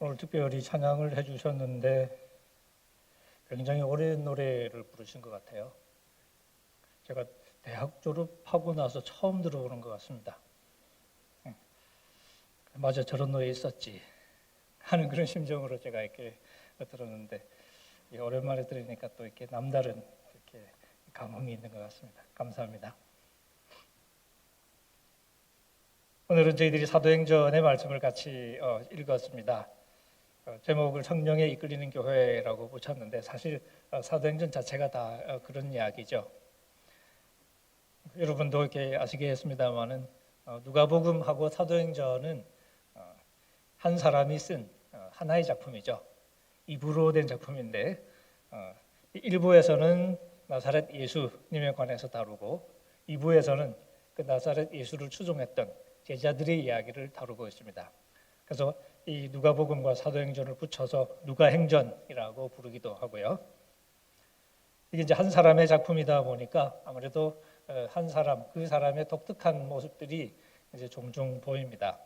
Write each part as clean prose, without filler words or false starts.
오늘 특별히 찬양을 해주셨는데 굉장히 오랜 노래를 부르신 것 같아요. 제가 대학 졸업하고 나서 처음 들어보는 것 같습니다. 맞아, 저런 노래 있었지 하는 그런 심정으로 제가 이렇게 들었는데 오랜만에 들으니까 또 이렇게 남다른 이렇게 감흥이 있는 것 같습니다. 감사합니다. 오늘은 저희들이 사도행전의 말씀을 같이 읽었습니다. 제목을 성령에 이끌리는 교회라고 붙였는데 사실 사도행전 자체가 다 그런 이야기죠. 여러분도 이렇게 아시겠습니다만은 누가복음하고 사도행전은 한 사람이 쓴 하나의 작품이죠. 2부로 된 작품인데 1부에서는 나사렛 예수님에 관해서 다루고 2부에서는 그 나사렛 예수를 추종했던 제자들의 이야기를 다루고 있습니다. 그래서 이 누가복음과 사도행전을 붙여서 누가행전이라고 부르기도 하고요. 이게 이제 한 사람의 작품이다 보니까 아무래도 한 사람, 그 사람의 독특한 모습들이 이제 종종 보입니다.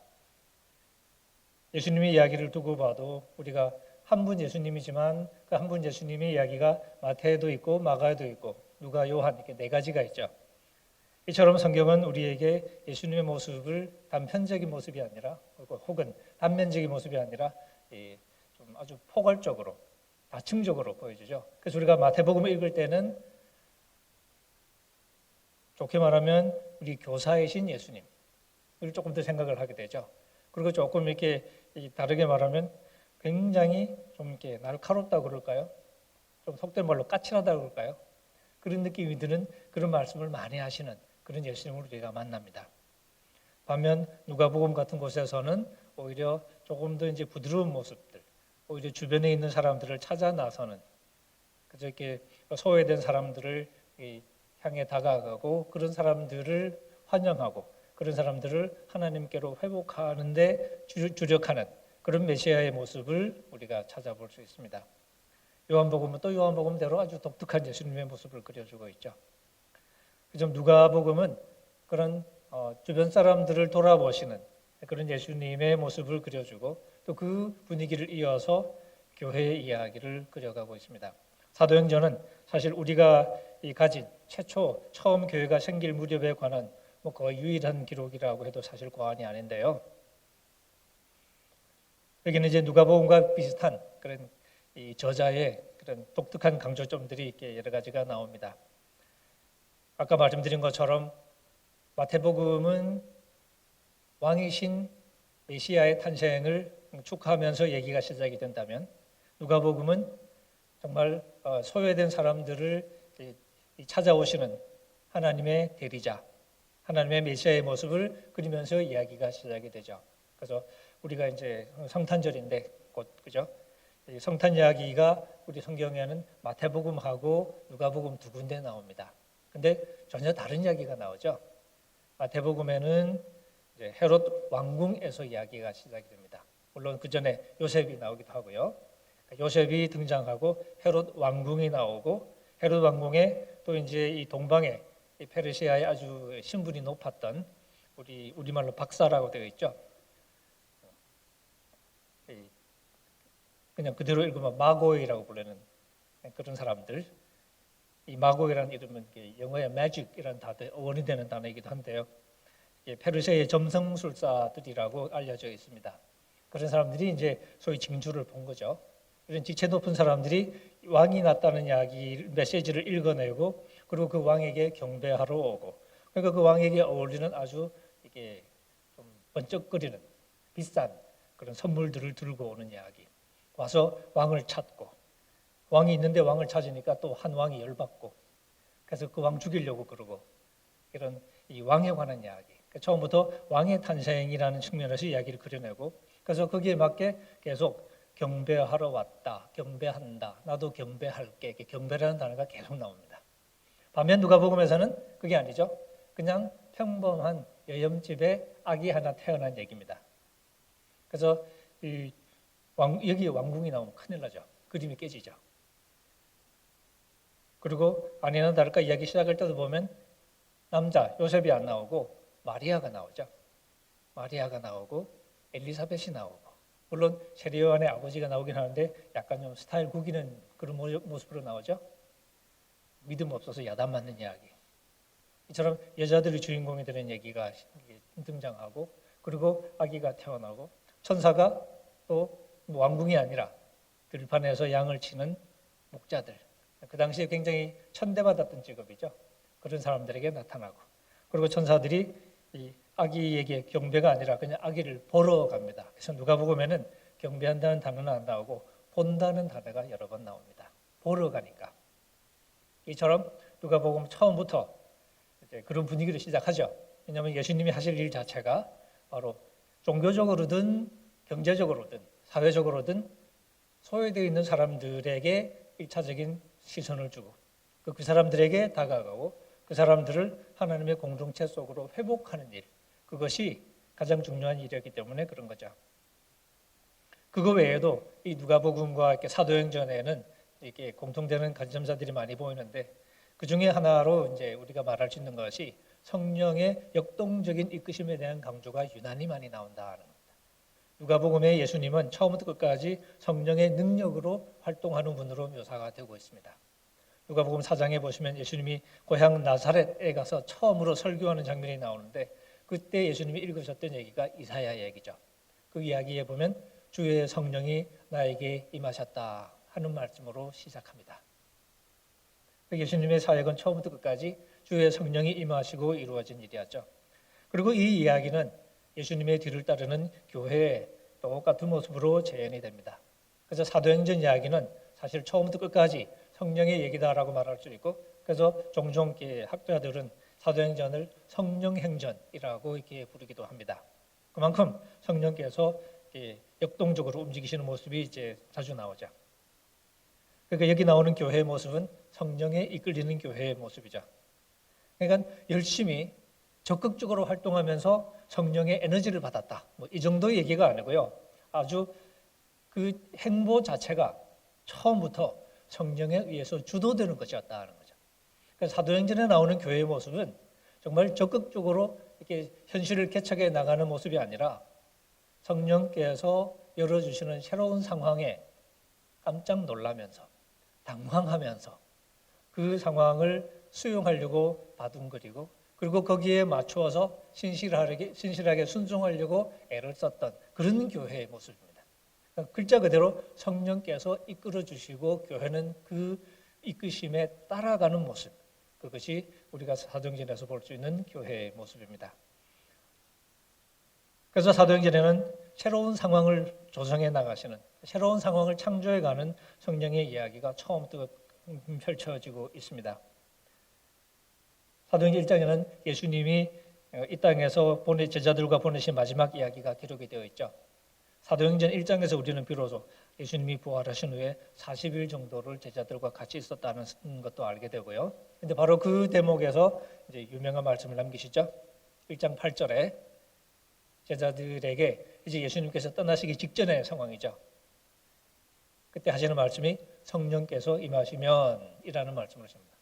예수님의 이야기를 두고 봐도 우리가 한 분 예수님이지만 그 한 분 예수님의 이야기가 마태에도 있고 마가에도 있고 누가, 요한 이렇게 네 가지가 있죠. 이처럼 성경은 우리에게 예수님의 모습을 단편적인 모습이 아니라 혹은 단면적인 모습이 아니라 좀 아주 포괄적으로 다층적으로 보여주죠. 그래서 우리가 마태복음을 읽을 때는 좋게 말하면 우리 교사이신 예수님을 조금 더 생각을 하게 되죠. 그리고 조금 이렇게 다르게 말하면 굉장히 좀 이렇게 날카롭다 그럴까요? 좀 속된 말로 까칠하다 그럴까요? 그런 느낌이 드는 그런 말씀을 많이 하시는 그런 예수님을 우리가 만납니다. 반면 누가복음 같은 곳에서는 오히려 조금 더 이제 부드러운 모습들, 오히려 주변에 있는 사람들을 찾아 나서는 그저 이렇게 소외된 사람들을 향해 다가가고 그런 사람들을 환영하고 그런 사람들을 하나님께로 회복하는데 주력하는 그런 메시아의 모습을 우리가 찾아볼 수 있습니다. 요한복음은 또 요한복음대로 아주 독특한 예수님의 모습을 그려주고 있죠. 좀 누가복음은 그런 주변 사람들을 돌아보시는 그런 예수님의 모습을 그려주고 또 그 분위기를 이어서 교회의 이야기를 그려가고 있습니다. 사도행전은 사실 우리가 가진 최초 처음 교회가 생길 무렵에 관한 거의 유일한 기록이라고 해도 사실 과언이 아닌데요. 여기는 이제 누가복음과 비슷한 그런 이 저자의 그런 독특한 강조점들이 이렇게 여러 가지가 나옵니다. 아까 말씀드린 것처럼 마태복음은 왕이신 메시아의 탄생을 축하하면서 얘기가 시작이 된다면 누가복음은 정말 소외된 사람들을 찾아오시는 하나님의 대리자, 하나님의 메시아의 모습을 그리면서 이야기가 시작이 되죠. 그래서 우리가 이제 성탄절인데 곧 그죠? 성탄 이야기가 우리 성경에는 마태복음하고 누가복음 두 군데 나옵니다. 근데 전혀 다른 이야기가 나오죠. 마태복음에는 이제 헤롯 왕궁에서 이야기가 시작이 됩니다. 물론 그 전에 요셉이 나오기도 하고요. 요셉이 등장하고 헤롯 왕궁이 나오고 헤롯 왕궁에 또 이제 이 동방에 이 페르시아의 아주 신분이 높았던 우리말로 박사라고 되어 있죠. 그냥 그대로 읽으면 마고이라고 부르는 그런 사람들. 이 마고이라는 이름은 영어의 magic이라는 어원이 되는 단어이기도 한데요. 페르시아의 점성술사들이라고 알려져 있습니다. 그런 사람들이 이제 소위 징조를 본 거죠. 이런 지체 높은 사람들이 왕이 났다는 이야기 메시지를 읽어내고 그리고 그 왕에게 경배하러 오고 그러니까 그 왕에게 어울리는 아주 이게 좀 번쩍거리는 비싼 그런 선물들을 들고 오는 이야기. 와서 왕을 찾고 왕이 있는데 왕을 찾으니까 또 한 왕이 열받고 그래서 그 왕 죽이려고 그러고 이런 이 왕에 관한 이야기. 처음부터 왕의 탄생이라는 측면에서 이야기를 그려내고 그래서 거기에 맞게 계속 경배하러 왔다, 경배한다, 나도 경배할게. 경배라는 단어가 계속 나옵니다. 반면 누가복음에서는 그게 아니죠. 그냥 평범한 여염집에 아기 하나 태어난 얘기입니다. 그래서 여기 왕궁이 나오면 큰일 나죠. 그림이 깨지죠. 그리고 아니나 다를까 이야기 시작할 때도 보면 남자 요셉이 안 나오고 마리아가 나오죠. 마리아가 나오고 엘리사벳이 나오고 물론 세례요한의 아버지가 나오긴 하는데 약간 좀 스타일 구기는 그런 모습으로 나오죠. 믿음 없어서 야단 맞는 이야기. 이처럼 여자들이 주인공이 되는 얘기가 등장하고, 그리고 아기가 태어나고, 천사가 또 왕궁이 아니라 들판에서 양을 치는 목자들, 그 당시에 굉장히 천대받았던 직업이죠. 그런 사람들에게 나타나고, 그리고 천사들이 이 아기에게 경배가 아니라 그냥 아기를 보러 갑니다. 그래서 누가복음에는 경배한다는 단어는 안 나오고 본다는 단어가 여러 번 나옵니다. 보러 가니까. 이처럼 누가복음 처음부터 이제 그런 분위기를 시작하죠. 왜냐하면 예수님이 하실 일 자체가 바로 종교적으로든 경제적으로든 사회적으로든 소외되어 있는 사람들에게 1차적인 시선을 주고 그 사람들에게 다가가고 그 사람들을 하나님의 공동체 속으로 회복하는 일, 그것이 가장 중요한 일이었기 때문에 그런 거죠. 그거 외에도 이 누가복음과 이렇게 사도행전에는 이렇게 공통되는 관점사들이 많이 보이는데, 그 중에 하나로 이제 우리가 말할 수 있는 것이 성령의 역동적인 이끄심에 대한 강조가 유난히 많이 나온다는 겁니다. 누가복음의 예수님은 처음부터 끝까지 성령의 능력으로 활동하는 분으로 묘사가 되고 있습니다. 누가복음 4장에 보시면 예수님이 고향 나사렛에 가서 처음으로 설교하는 장면이 나오는데, 그때 예수님이 읽으셨던 얘기가 이사야 얘기죠. 그 이야기에 보면 주의 성령이 나에게 임하셨다 하는 말씀으로 시작합니다. 예수님의 사역은 처음부터 끝까지 주의 성령이 임하시고 이루어진 일이었죠. 그리고 이 이야기는 예수님의 뒤를 따르는 교회의 똑같은 모습으로 재현이 됩니다. 그래서 사도행전 이야기는 사실 처음부터 끝까지 성령의 얘기다라고 말할 수 있고, 그래서 종종 학자들은 사도행전을 성령행전이라고 이렇게 부르기도 합니다. 그만큼 성령께서 역동적으로 움직이시는 모습이 이제 자주 나오죠. 그러니까 여기 나오는 교회의 모습은 성령에 이끌리는 교회의 모습이죠. 그러니까 열심히 적극적으로 활동하면서 성령의 에너지를 받았다. 이 정도의 얘기가 아니고요. 아주 그 행보 자체가 처음부터 성령에 의해서 주도되는 것이었다는 거죠. 그래서 사도행전에 나오는 교회의 모습은 정말 적극적으로 이렇게 현실을 개척해 나가는 모습이 아니라 성령께서 열어주시는 새로운 상황에 깜짝 놀라면서 당황하면서 그 상황을 수용하려고 바둥거리고, 그리고 거기에 맞추어서 신실하게 순종하려고 애를 썼던 그런 교회의 모습입니다. 그러니까 글자 그대로 성령께서 이끌어 주시고 교회는 그 이끄심에 따라가는 모습, 그것이 우리가 사도행전에서 볼 수 있는 교회의 모습입니다. 그래서 사도행전에는 새로운 상황을 조성해 나가시는, 새로운 상황을 창조해가는 성령의 이야기가 처음부터 펼쳐지고 있습니다. 사도행전 1장에는 예수님이 이 땅에서 제자들과 보내신 마지막 이야기가 기록이 되어 있죠. 사도행전 1장에서 우리는 비로소 예수님이 부활하신 후에 40일 정도를 제자들과 같이 있었다는 것도 알게 되고요. 근데 바로 그 대목에서 이제 유명한 말씀을 남기시죠. 1장 8절에 제자들에게 이제 예수님께서 떠나시기 직전의 상황이죠. 그때 하시는 말씀이 성령께서 임하시면 이라는 말씀을 하십니다.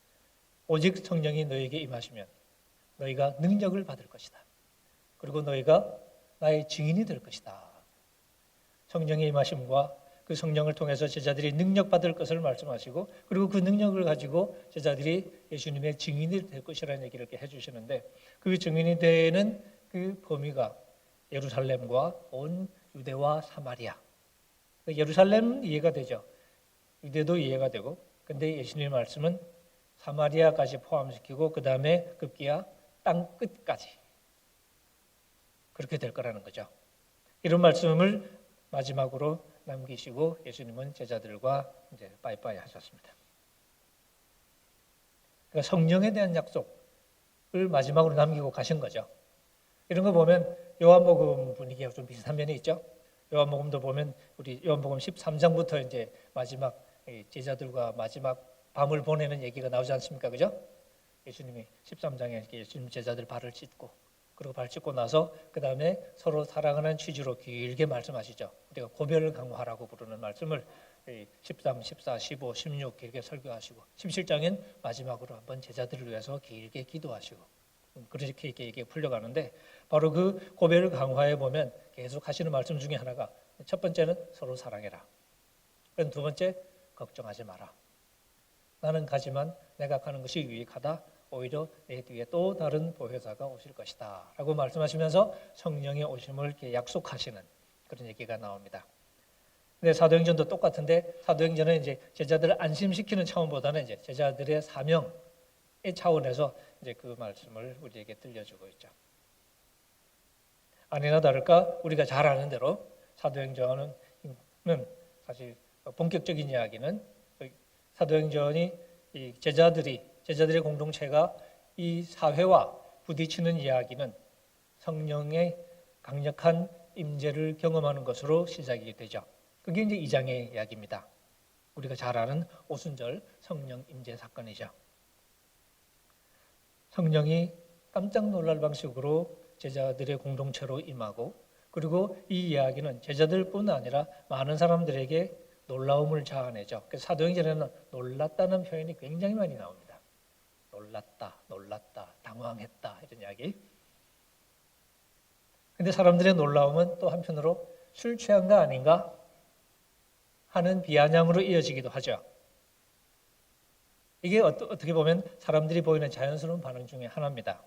오직 성령이 너에게 임하시면 너희가 능력을 받을 것이다. 그리고 너희가 나의 증인이 될 것이다. 성령의 임하심과 그 성령을 통해서 제자들이 능력 받을 것을 말씀하시고, 그리고 그 능력을 가지고 제자들이 예수님의 증인이 될 것이라는 얘기를 이렇게 해주시는데, 그 증인이 되는 그 범위가 예루살렘과 온 유대와 사마리아. 예루살렘 이해가 되죠. 유대도 이해가 되고, 근데 예수님의 말씀은 사마리아까지 포함시키고 그 다음에 급기야 땅 끝까지 그렇게 될 거라는 거죠. 이런 말씀을 마지막으로 남기시고 예수님은 제자들과 이제 빠이빠이 하셨습니다. 그러니까 성령에 대한 약속을 마지막으로 남기고 가신 거죠. 이런 거 보면 요한복음 분위기가 좀 비슷한 면이 있죠. 요한복음도 보면 우리 요한복음 13장부터 이제 마지막 제자들과 마지막 밤을 보내는 얘기가 나오지 않습니까? 그죠? 예수님이 13장에 예수님 제자들 발을 씻고, 그리고 발 씻고 나서 그 다음에 서로 사랑하는 취지로 길게 말씀하시죠. 우리가 고별을 강화하라고 부르는 말씀을 13, 14, 15, 16 길게 설교하시고, 17장엔 마지막으로 한번 제자들을 위해서 길게 기도하시고, 그렇게 이게 풀려가는데 바로 그 고별 강화에 보면 계속 하시는 말씀 중에 하나가 첫 번째는 서로 사랑해라. 그럼 두 번째 걱정하지 마라. 나는 가지만 내가 가는 것이 유익하다. 오히려 내 뒤에 또 다른 보혜사가 오실 것이다. 라고 말씀하시면서 성령의 오심을 이렇게 약속하시는 그런 얘기가 나옵니다. 근데 사도행전도 똑같은데 사도행전은 이제 제자들을 안심시키는 차원보다는 이제 제자들의 사명의 차원에서 이제 그 말씀을 우리에게 들려주고 있죠. 아니나 다를까 우리가 잘 아는 대로 사도행전은 사실 본격적인 이야기는 사도행전이 이 제자들의 공동체가 이 사회와 부딪히는 이야기는 성령의 강력한 임재를 경험하는 것으로 시작이 되죠. 그게 이제 2장의 이야기입니다. 우리가 잘 아는 오순절 성령 임재 사건이죠. 성령이 깜짝 놀랄 방식으로 제자들의 공동체로 임하고 그리고 이 이야기는 제자들뿐 아니라 많은 사람들에게 놀라움을 자아내죠. 그래서 사도행전에는 놀랐다는 표현이 굉장히 많이 나옵니다. 놀랐다, 당황했다 이런 이야기. 근데 사람들의 놀라움은 또 한편으로 술 취한 거 아닌가 하는 비아냥으로 이어지기도 하죠. 이게 어떻게 보면 사람들이 보이는 자연스러운 반응 중에 하나입니다.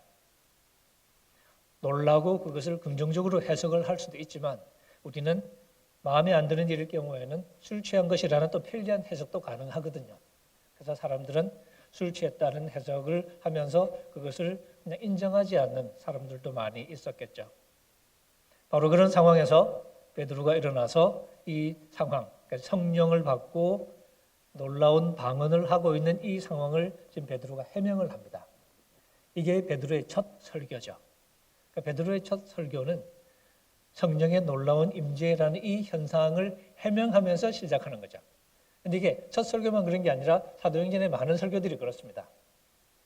놀라고 그것을 긍정적으로 해석을 할 수도 있지만 우리는 마음에 안 드는 일일 경우에는 술 취한 것이라는 또 편리한 해석도 가능하거든요. 그래서 사람들은 술 취했다는 해석을 하면서 그것을 그냥 인정하지 않는 사람들도 많이 있었겠죠. 바로 그런 상황에서 베드로가 일어나서 이 상황, 그러니까 성령을 받고 놀라운 방언을 하고 있는 이 상황을 지금 베드로가 해명을 합니다. 이게 베드로의 첫 설교죠. 그러니까 베드로의 첫 설교는 성령의 놀라운 임재라는 이 현상을 해명하면서 시작하는 거죠. 근데 이게 첫 설교만 그런 게 아니라 사도행전의 많은 설교들이 그렇습니다.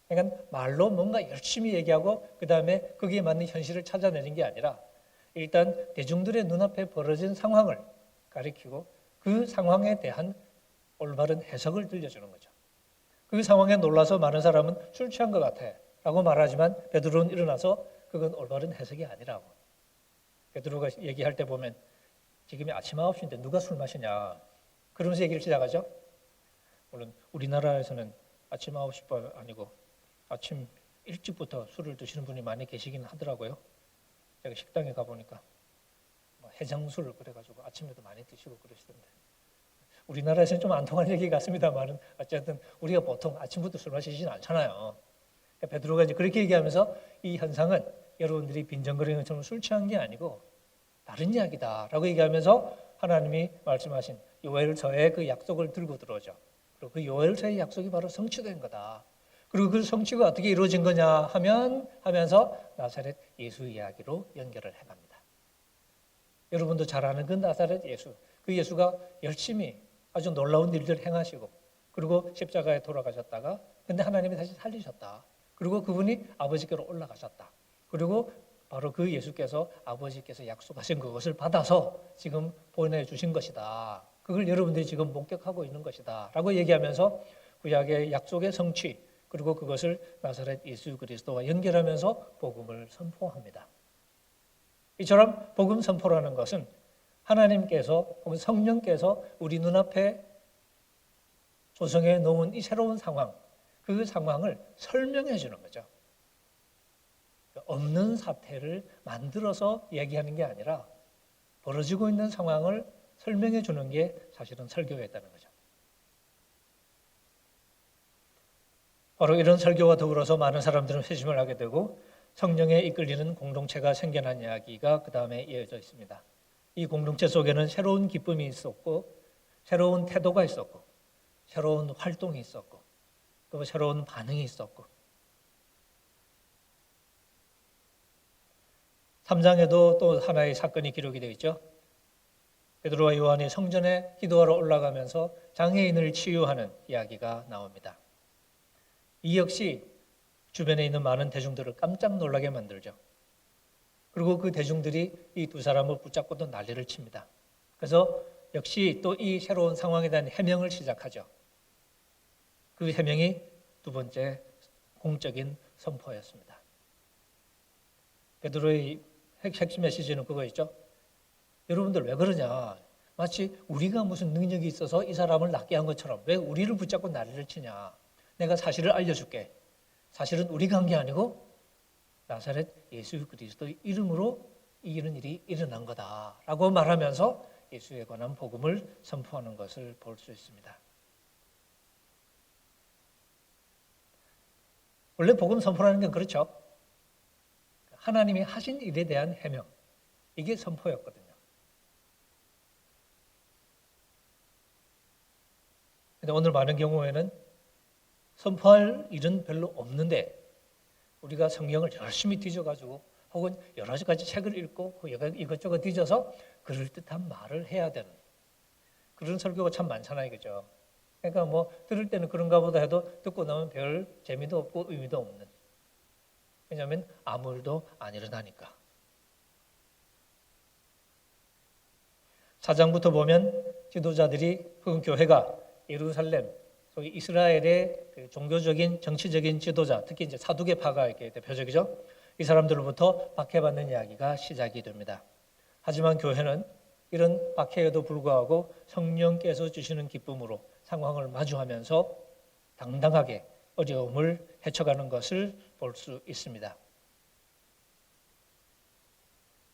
그러니까 말로 뭔가 열심히 얘기하고 그 다음에 거기에 맞는 현실을 찾아내는 게 아니라 일단 대중들의 눈앞에 벌어진 상황을 가리키고 그 상황에 대한 올바른 해석을 들려주는 거죠. 그 상황에 놀라서 많은 사람은 술 취한 것 같아 라고 말하지만 베드로는 일어나서 그건 올바른 해석이 아니라고. 베드로가 얘기할 때 보면 지금이 아침 9시인데 누가 술 마시냐 그러면서 얘기를 시작하죠. 물론 우리나라에서는 아침 9시가 아니고 아침 일찍부터 술을 드시는 분이 많이 계시긴 하더라고요. 제가 식당에 가보니까 해장술 그래가지고 아침에도 많이 드시고 그러시던데 우리나라에서는 좀 안 통할 얘기 같습니다만 어쨌든 우리가 보통 아침부터 술 마시진 않잖아요. 그러니까 베드로가 이제 그렇게 얘기하면서 이 현상은 여러분들이 빈정거리는 것처럼 술 취한 게 아니고 다른 이야기다라고 얘기하면서 하나님이 말씀하신 요엘서의 그 약속을 들고 들어오죠. 그리고 그 요엘서의 약속이 바로 성취된 거다. 그리고 그 성취가 어떻게 이루어진 거냐 하면서 나사렛 예수 이야기로 연결을 해갑니다. 여러분도 잘 아는 그 나사렛 예수, 그 예수가 열심히 아주 놀라운 일들을 행하시고 그리고 십자가에 돌아가셨다가 근데 하나님이 다시 살리셨다. 그리고 그분이 아버지께로 올라가셨다. 그리고 바로 그 예수께서 아버지께서 약속하신 그것을 받아서 지금 보내주신 것이다. 그걸 여러분들이 지금 목격하고 있는 것이다. 라고 얘기하면서 구약의 약속의 성취 그리고 그것을 나사렛 예수 그리스도와 연결하면서 복음을 선포합니다. 이처럼 복음 선포라는 것은 하나님께서 혹은 성령께서 우리 눈앞에 조성해 놓은 이 새로운 상황, 그 상황을 설명해 주는 거죠. 없는 사태를 만들어서 얘기하는 게 아니라 벌어지고 있는 상황을 설명해 주는 게 사실은 설교였다는 거죠. 바로 이런 설교와 더불어서 많은 사람들은 회심을 하게 되고 성령에 이끌리는 공동체가 생겨난 이야기가 그 다음에 이어져 있습니다. 이 공동체 속에는 새로운 기쁨이 있었고 새로운 태도가 있었고 새로운 활동이 있었고 또 새로운 반응이 있었고 3장에도 또 하나의 사건이 기록이 되어 있죠. 베드로와 요한이 성전에 기도하러 올라가면서 장애인을 치유하는 이야기가 나옵니다. 이 역시 주변에 있는 많은 대중들을 깜짝 놀라게 만들죠. 그리고 그 대중들이 이 두 사람을 붙잡고 또 난리를 칩니다. 그래서 역시 또 이 새로운 상황에 대한 해명을 시작하죠. 그 해명이 두 번째 공적인 선포였습니다. 베드로의 핵심 메시지는 그거였죠. 여러분들 왜 그러냐? 마치 우리가 무슨 능력이 있어서 이 사람을 낫게 한 것처럼 왜 우리를 붙잡고 난리를 치냐? 내가 사실을 알려줄게. 사실은 우리가 한 게 아니고 나사렛 예수 그리스도의 이름으로 이런 일이 일어난 거다라고 말하면서 예수에 관한 복음을 선포하는 것을 볼 수 있습니다. 원래 복음 선포라는 건 그렇죠. 하나님이 하신 일에 대한 해명, 이게 선포였거든요. 근데 오늘 많은 경우에는 선포할 일은 별로 없는데 우리가 성경을 열심히 뒤져가지고 혹은 여러 가지 책을 읽고 이것저것 뒤져서 그럴듯한 말을 해야 되는 그런 설교가 참 많잖아요. 그죠? 그러니까 뭐 들을 때는 그런가 보다 해도 듣고 나면 별 재미도 없고 의미도 없는. 왜냐하면 아무 일도 안 일어나니까. 4장부터 보면 지도자들이 혹은 교회가 예루살렘, 소위 이스라엘의 그 종교적인 정치적인 지도자, 특히 이제 사두개파가 이렇게 대표적이죠. 이 사람들로부터 박해받는 이야기가 시작이 됩니다. 하지만 교회는 이런 박해에도 불구하고 성령께서 주시는 기쁨으로 상황을 마주하면서 당당하게 어려움을 헤쳐가는 것을 볼 수 있습니다.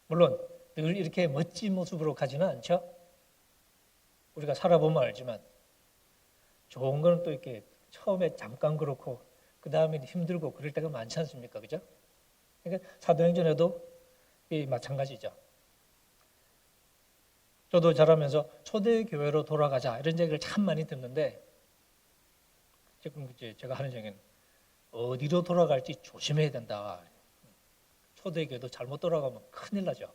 물론 늘 이렇게 멋진 모습으로 가지는 않죠. 우리가 살아보면 알지만 좋은 거는 또 이렇게 처음에 잠깐 그렇고 그 다음에 힘들고 그럴 때가 많지 않습니까? 그죠? 그러니까 사도행전에도 마찬가지죠. 저도 자라면서 초대교회로 돌아가자 이런 얘기를 참 많이 듣는데 지금 이제 제가 하는 얘기는 어디로 돌아갈지 조심해야 된다. 초대교회도 잘못 돌아가면 큰일 나죠.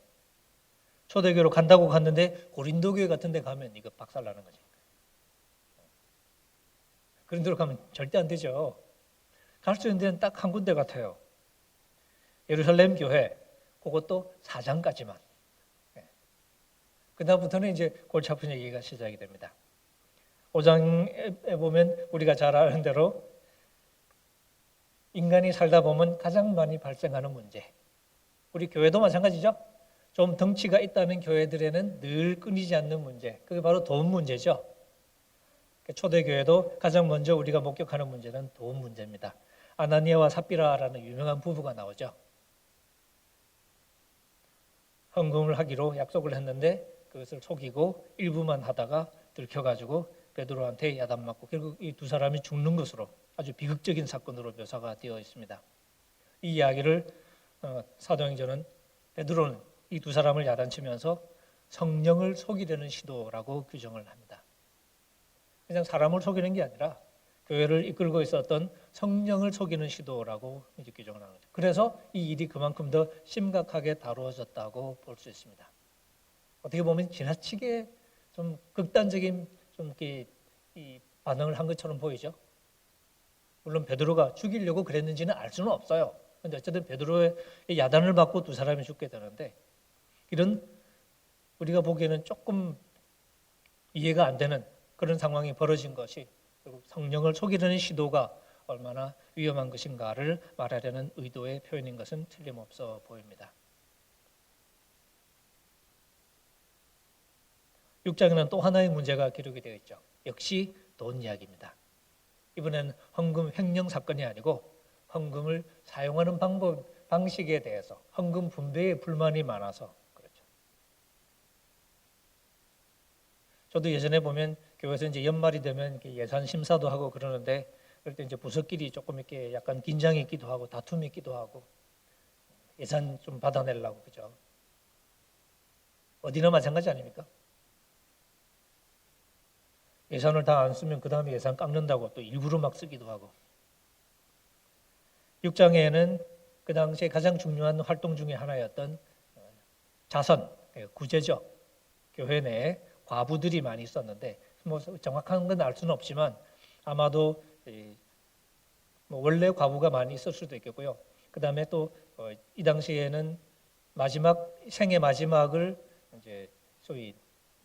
초대교회로 간다고 갔는데 고린도교회 같은 데 가면 이거 박살나는 거지. 그런 데로 가면 절대 안 되죠. 갈 수 있는 데는 딱 한 군데 같아요. 예루살렘 교회, 그것도 4장까지만. 그 다음부터는 이제 골치 아픈 얘기가 시작이 됩니다. 5장에 보면 우리가 잘 아는 대로 인간이 살다 보면 가장 많이 발생하는 문제. 우리 교회도 마찬가지죠. 좀 덩치가 있다는 교회들에는 늘 끊이지 않는 문제. 그게 바로 돈 문제죠. 초대교회도 가장 먼저 우리가 목격하는 문제는 돈 문제입니다. 아나니아와 삽비라라는 유명한 부부가 나오죠. 헌금을 하기로 약속을 했는데 그것을 속이고 일부만 하다가 들켜가지고 베드로한테 야단 맞고 결국 이 두 사람이 죽는 것으로 아주 비극적인 사건으로 묘사가 되어 있습니다. 이 이야기를 사도행전은 베드로는 이 두 사람을 야단치면서 성령을 속이려는 시도라고 규정을 합니다. 그냥 사람을 속이는 게 아니라 교회를 이끌고 있었던 성령을 속이는 시도라고 이제 규정을 하는 거죠. 그래서 이 일이 그만큼 더 심각하게 다루어졌다고 볼 수 있습니다. 어떻게 보면 지나치게 좀 극단적인 좀 이렇게 이 반응을 한 것처럼 보이죠. 물론 베드로가 죽이려고 그랬는지는 알 수는 없어요. 그런데 어쨌든 베드로의 야단을 받고 두 사람이 죽게 되는데 이런 우리가 보기에는 조금 이해가 안 되는 그런 상황이 벌어진 것이 결국 성령을 속이려는 시도가 얼마나 위험한 것인가를 말하려는 의도의 표현인 것은 틀림없어 보입니다. 6장에는 또 하나의 문제가 기록이 되어 있죠. 역시 돈 이야기입니다. 이번에는 헌금 횡령 사건이 아니고 헌금을 사용하는 방식에 대해서 헌금 분배에 불만이 많아서 그렇죠. 저도 예전에 보면 교회에서 이제 연말이 되면 예산 심사도 하고 그러는데 그럴 때 이제 부서끼리 조금 이렇게 약간 긴장이 있기도 하고 다툼이 있기도 하고 예산 좀 받아내려고 그죠. 어디나 마찬가지 아닙니까? 예산을 다 안 쓰면 그 다음에 예산 깎는다고 또 일부러 막 쓰기도 하고 6장에는 그 당시에 가장 중요한 활동 중에 하나였던 자선, 구제죠. 교회 내에 과부들이 많이 있었는데 뭐 정확한 건 알 수는 없지만 아마도 뭐 원래 과부가 많이 있을 수도 있겠고요. 그 다음에 또 이 당시에는 마지막 생의 마지막을 이제 소위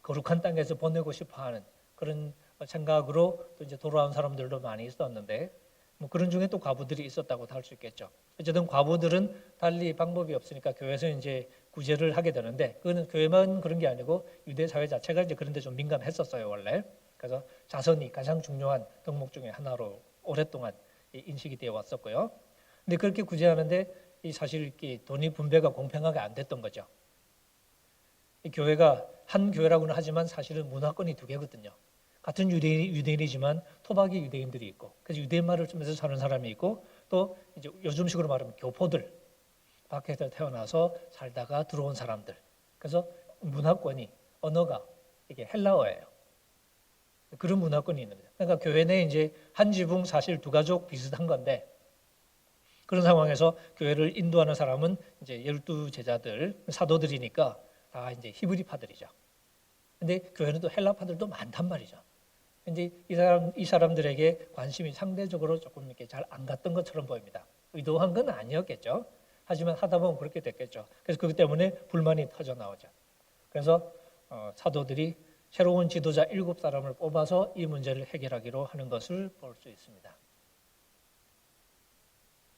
거룩한 땅에서 보내고 싶어하는 그런 생각으로 또 이제 돌아온 사람들도 많이 있었는데 뭐 그런 중에 또 과부들이 있었다고도 할 수 있겠죠. 어쨌든 과부들은 달리 방법이 없으니까 교회에서 이제 구제를 하게 되는데, 그거는 교회만 그런 게 아니고 유대 사회 자체가 이제 그런 데 좀 민감했었어요, 원래. 그래서 자선이 가장 중요한 덕목 중에 하나로 오랫동안 인식이 되어 왔었고요. 근데 그렇게 구제하는데 이 사실 이 돈이 분배가 공평하게 안 됐던 거죠. 이 교회가 한 교회라고는 하지만 사실은 문화권이 두 개거든요. 같은 유대인이지만 토박이 유대인들이 있고, 그래서 유대인 말을 쓰면서 사는 사람이 있고, 또 이제 요즘식으로 말하면 교포들, 밖에서 태어나서 살다가 들어온 사람들. 그래서 문화권이, 언어가 이게 헬라어예요. 그런 문화권이 있는 거죠. 그러니까 교회 내에 이제 한 지붕 사실 두 가족 비슷한 건데, 그런 상황에서 교회를 인도하는 사람은 이제 12제자들, 사도들이니까 다 이제 히브리파들이죠. 근데 교회는 또 헬라파들도 많단 말이죠. 근데 이 사람들에게 관심이 상대적으로 조금 이렇게 잘 안 갔던 것처럼 보입니다. 의도한 건 아니었겠죠. 하지만 하다 보면 그렇게 됐겠죠. 그래서 그것 때문에 불만이 터져 나오죠. 그래서 사도들이 새로운 지도자 7사람을 뽑아서 이 문제를 해결하기로 하는 것을 볼 수 있습니다.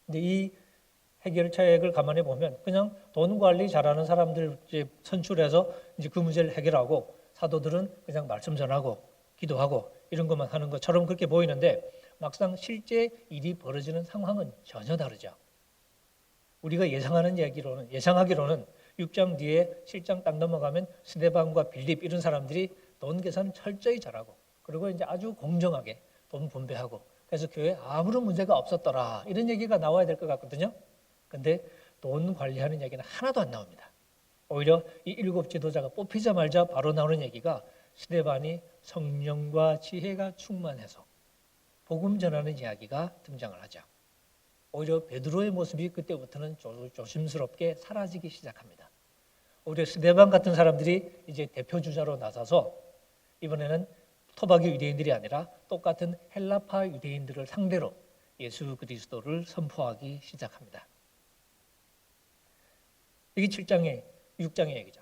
근데 이 해결책을 가만히 보면 그냥 돈 관리 잘하는 사람들 이제 선출해서 이제 그 문제를 해결하고, 사도들은 그냥 말씀 전하고 기도하고 이런 것만 하는 것처럼 그렇게 보이는데, 막상 실제 일이 벌어지는 상황은 전혀 다르죠. 우리가 예상하기로는 6장 뒤에 7장 딱 넘어가면 스데반과 빌립 이런 사람들이 돈 계산을 철저히 잘하고, 그리고 이제 아주 공정하게 돈 분배하고, 그래서 교회에 아무런 문제가 없었더라 이런 얘기가 나와야 될 것 같거든요. 근데 돈 관리하는 얘기는 하나도 안 나옵니다. 오히려 이 7 지도자가 뽑히자마자 바로 나오는 얘기가 스데반이 성령과 지혜가 충만해서 복음 전하는 이야기가 등장을 하죠. 오히려 베드로의 모습이 그때부터는 조심스럽게 사라지기 시작합니다. 오히려 스데반 같은 사람들이 이제 대표 주자로 나서서 이번에는 토박이 유대인들이 아니라 똑같은 헬라파 유대인들을 상대로 예수 그리스도를 선포하기 시작합니다. 이게 6장의 얘기죠.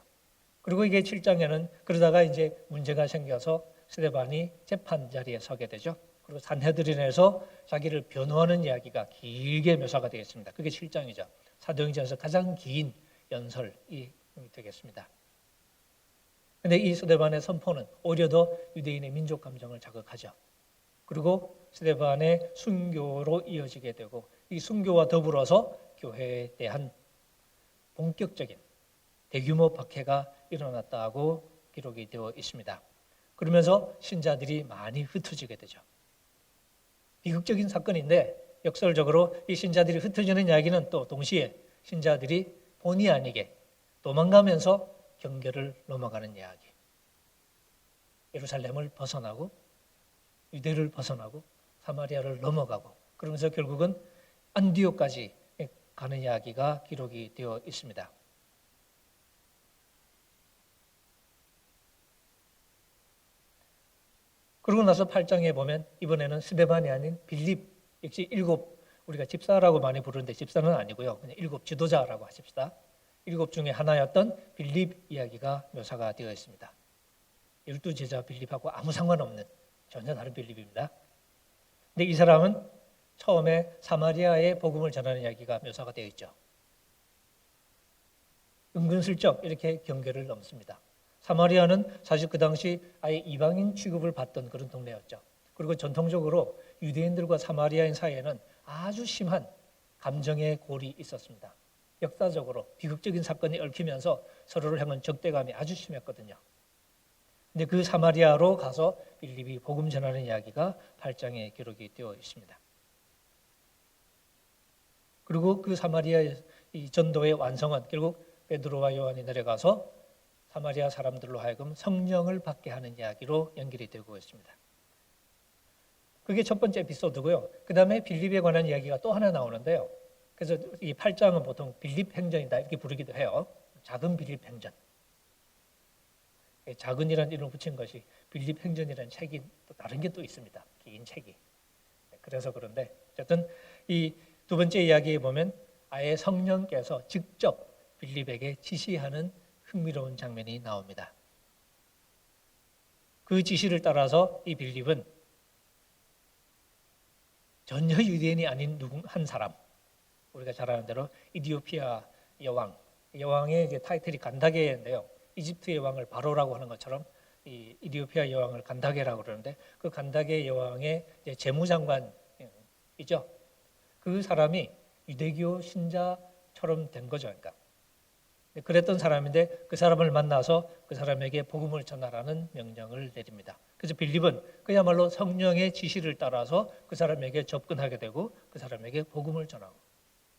그리고 이게 7장에는 그러다가 이제 문제가 생겨서 스데반이 재판 자리에 서게 되죠. 그리고 산헤드린에서 자기를 변호하는 이야기가 길게 묘사가 되겠습니다. 그게 7장이죠. 사도행전에서 가장 긴 연설이 되겠습니다. 그런데 이 스데반의 선포는 오히려 더 유대인의 민족 감정을 자극하죠. 그리고 스데반의 순교로 이어지게 되고, 이 순교와 더불어서 교회에 대한 본격적인 대규모 박해가 일어났다고 기록이 되어 있습니다. 그러면서 신자들이 많이 흩어지게 되죠. 비극적인 사건인데 역설적으로 이 신자들이 흩어지는 이야기는 또 동시에 신자들이 본의 아니게 도망가면서 경계를 넘어가는 이야기. 예루살렘을 벗어나고 유대를 벗어나고 사마리아를 넘어가고, 그러면서 결국은 안디옥까지 가는 이야기가 기록이 되어 있습니다. 그러고 나서 8장에 보면 이번에는 스데반이 아닌 빌립, 역시 7, 우리가 집사라고 많이 부르는데 집사는 아니고요. 그냥 7 지도자라고 하십시다. 7 중에 하나였던 빌립 이야기가 묘사가 되어 있습니다. 12제자 빌립하고 아무 상관없는 전혀 다른 빌립입니다. 근데 이 사람은 처음에 사마리아의 복음을 전하는 이야기가 묘사가 되어 있죠. 은근슬쩍 이렇게 경계를 넘습니다. 사마리아는 사실 그 당시 아예 이방인 취급을 받던 그런 동네였죠. 그리고 전통적으로 유대인들과 사마리아인 사이에는 아주 심한 감정의 골이 있었습니다. 역사적으로 비극적인 사건이 얽히면서 서로를 향한 적대감이 아주 심했거든요. 근데 그 사마리아로 가서 빌립이 복음 전하는 이야기가 8장에 기록이 되어 있습니다. 그리고 그 사마리아의 이 전도의 완성은 결국 베드로와 요한이 내려가서 사마리아 사람들로 하여금 성령을 받게 하는 이야기로 연결이 되고 있습니다. 그게 첫 번째 에피소드고요. 그 다음에 빌립에 관한 이야기가 또 하나 나오는데요. 그래서 이 8장은 보통 빌립 행전이다 이렇게 부르기도 해요. 작은 빌립 행전. 작은이라는 이름을 붙인 것이 빌립 행전이라는 책이 또 다른 게 또 있습니다. 긴 책이. 그래서 그런데 어쨌든 이 두 번째 이야기에 보면 아예 성령께서 직접 빌립에게 지시하는 흥미로운 장면이 나옵니다. 그 지시를 따라서 이 빌립은 전혀 유대인이 아닌 한 사람, 우리가 잘 아는 대로 이디오피아 여왕의 타이틀이 간다게인데요. 이집트의 왕을 바로라고 하는 것처럼 이 이디오피아 여왕을 간다게라고 그러는데, 그 간다게 여왕의 재무장관이죠. 그 사람이 유대교 신자처럼 된 거죠. 그러니까 그랬던 사람인데 그 사람을 만나서 그 사람에게 복음을 전하라는 명령을 내립니다. 그래서 빌립은 그야말로 성령의 지시를 따라서 그 사람에게 접근하게 되고 그 사람에게 복음을 전하고,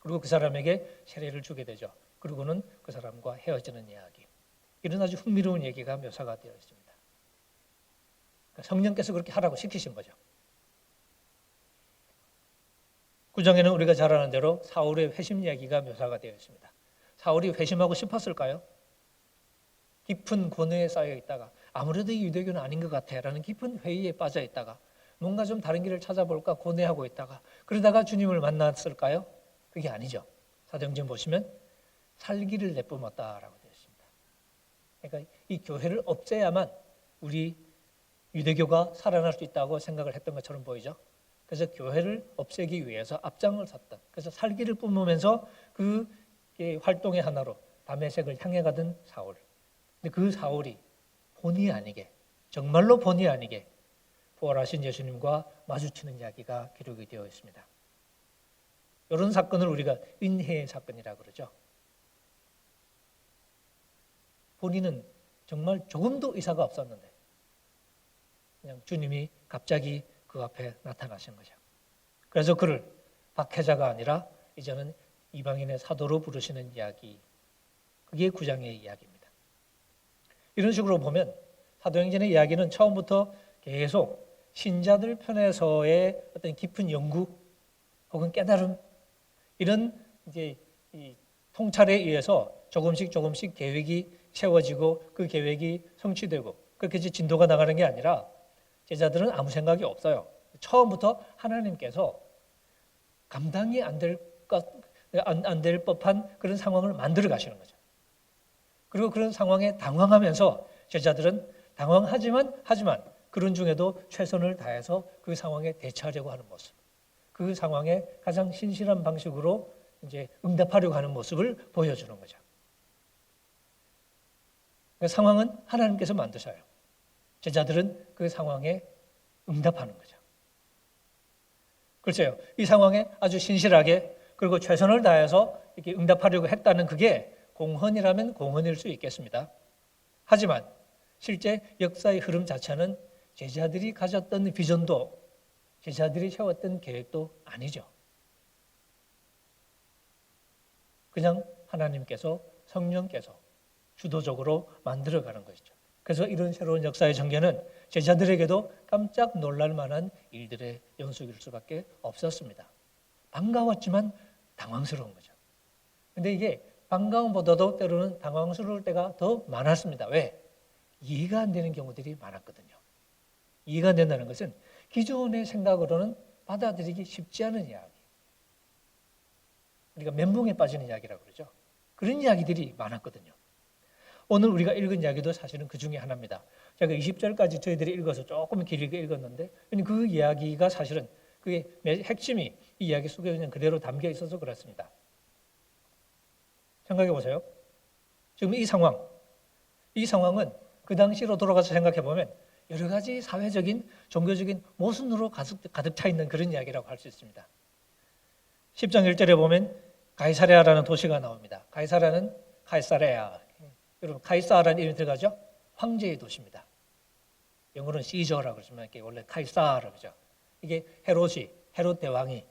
그리고 그 사람에게 세례를 주게 되죠. 그리고는 그 사람과 헤어지는 이야기. 이런 아주 흥미로운 얘기가 묘사가 되어 있습니다. 그러니까 성령께서 그렇게 하라고 시키신 거죠. 9장에는 우리가 잘 아는 대로 사울의 회심 이야기가 묘사가 되어 있습니다. 사울이 회심하고 싶었을까요? 깊은 고뇌에 쌓여 있다가 아무래도 이 유대교는 아닌 것 같아 라는 깊은 회의에 빠져 있다가 뭔가 좀 다른 길을 찾아볼까 고뇌하고 있다가 그러다가 주님을 만났을까요? 그게 아니죠. 사도행전 보시면 살기를 내뿜었다라고 되어 있습니다. 그러니까 이 교회를 없애야만 우리 유대교가 살아날 수 있다고 생각을 했던 것처럼 보이죠. 그래서 교회를 없애기 위해서 앞장을 섰던, 그래서 살기를 뿜으면서 그 활동의 하나로 다메섹을 향해 가던 사울. 근데 그 사울이 본의 아니게, 정말로 본의 아니게 부활하신 예수님과 마주치는 이야기가 기록이 되어 있습니다. 이런 사건을 우리가 은혜의 사건이라고 그러죠. 본인은 정말 조금도 의사가 없었는데 그냥 주님이 갑자기 그 앞에 나타나신 거죠. 그래서 그를 박해자가 아니라 이제는 이방인의 사도로 부르시는 이야기, 그게 9장의 이야기입니다. 이런 식으로 보면 사도행전의 이야기는 처음부터 계속 신자들 편에서의 어떤 깊은 연구 혹은 깨달음, 이런 이제 이 통찰에 의해서 조금씩 계획이 세워지고 그 계획이 성취되고 그렇게 진도가 나가는 게 아니라 제자들은 아무 생각이 없어요. 처음부터 하나님께서 감당이 안 될 법한 그런 상황을 만들어 가시는 거죠. 그리고 그런 상황에 당황하면서 제자들은 당황하지만 그런 중에도 최선을 다해서 그 상황에 대처하려고 하는 모습, 그 상황에 가장 신실한 방식으로 이제 응답하려고 하는 모습을 보여주는 거죠. 그 상황은 하나님께서 만드셔요. 제자들은 그 상황에 응답하는 거죠. 글쎄요, 이 상황에 아주 신실하게 그리고 최선을 다해서 이렇게 응답하려고 했다는 그게 공헌이라면 공헌일 수 있겠습니다. 하지만 실제 역사의 흐름 자체는 제자들이 가졌던 비전도 제자들이 세웠던 계획도 아니죠. 그냥 하나님께서 성령께서 주도적으로 만들어가는 것이죠. 그래서 이런 새로운 역사의 전개는 제자들에게도 깜짝 놀랄 만한 일들의 연속일 수밖에 없었습니다. 반가웠지만 당황스러운 거죠. 근데 이게 반가움보다도 때로는 당황스러울 때가 더 많았습니다. 왜? 이해가 안 되는 경우들이 많았거든요. 이해가 안 된다는 것은 기존의 생각으로는 받아들이기 쉽지 않은 이야기. 우리가 멘붕에 빠지는 이야기라고 그러죠. 그런 이야기들이 많았거든요. 오늘 우리가 읽은 이야기도 사실은 그 중에 하나입니다. 제가 20절까지 저희들이 읽어서 조금 길게 읽었는데 그 이야기가 사실은 그게 핵심이 이 이야기 속에 그냥 그대로 담겨 있어서 그렇습니다. 생각해 보세요. 지금 이 상황은 그 당시로 돌아가서 생각해 보면 여러 가지 사회적인, 종교적인 모순으로 가득 차 있는 그런 이야기라고 할 수 있습니다. 10장 1절에 보면 가이사랴라는 도시가 나옵니다. 가이사랴는 카이사레아. 여러분 카이사라는 이름이 들어가죠? 황제의 도시입니다. 영어로는 시저라고 그러지만 이게 원래 카이사라고 그러죠. 이게 헤롯 대왕이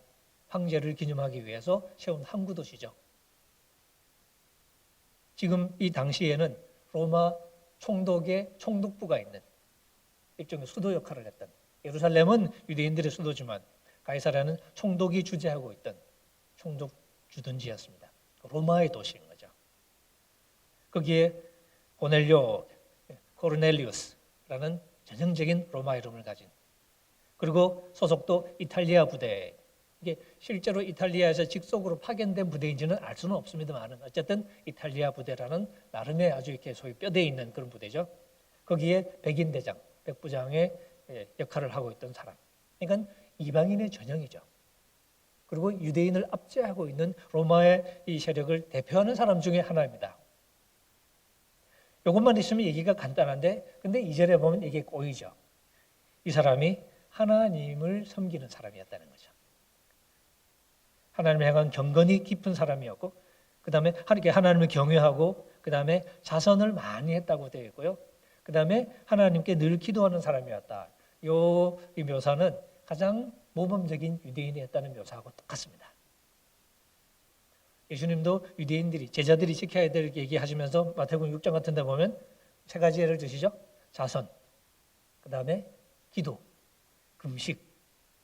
황제를 기념하기 위해서 세운 항구 도시죠. 지금 이 당시에는 로마 총독의 총독부가 있는 일종의 수도 역할을 했던, 예루살렘은 유대인들의 수도지만 가이사랴는 총독이 주재하고 있던 총독 주둔지였습니다. 로마의 도시인 거죠. 거기에 코르넬리우스라는 전형적인 로마 이름을 가진, 그리고 소속도 이탈리아 부대, 이게 실제로 이탈리아에서 직속으로 파견된 부대인지는 알 수는 없습니다만 어쨌든 이탈리아 부대라는 나름의 아주 이렇게 소위 뼈대 있는 그런 부대죠. 거기에 백인대장, 백부장의 역할을 하고 있던 사람. 그러니까 이방인의 전형이죠. 그리고 유대인을 압제하고 있는 로마의 이 세력을 대표하는 사람 중에 하나입니다. 이것만 있으면 얘기가 간단한데 근데 2절에 보면 이게 꼬이죠. 이 사람이 하나님을 섬기는 사람이었다는 거죠. 하나님을 향한 경건이 깊은 사람이었고 그 다음에 하나님을 경외하고 그 다음에 자선을 많이 했다고 되어 있고요. 그 다음에 하나님께 늘 기도하는 사람이었다. 이 묘사는 가장 모범적인 유대인이었다는 묘사하고 똑같습니다. 예수님도 유대인들이 제자들이 지켜야 될 얘기하시면서 마태복음 6장 같은 데 보면 세 가지 예를 드시죠. 자선, 그 다음에 기도, 금식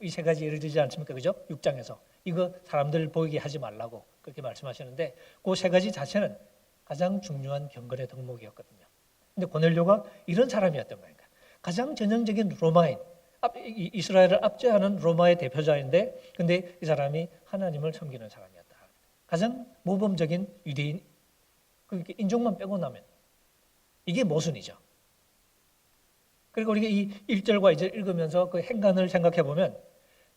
이 세 가지 예를 들지 않습니까? 그죠? 6장에서 이거 사람들 보이게 하지 말라고 그렇게 말씀하시는데 그 세 가지 자체는 가장 중요한 경건의 덕목이었거든요. 근데 고넬료가 이런 사람이었던 거예요. 가장 전형적인 로마인, 이스라엘을 압제하는 로마의 대표자인데 근데 이 사람이 하나님을 섬기는 사람이었다. 가장 모범적인 유대인, 인종만 빼고 나면 이게 모순이죠. 그리고 우리가 이 1절과 2절 읽으면서 그 행간을 생각해 보면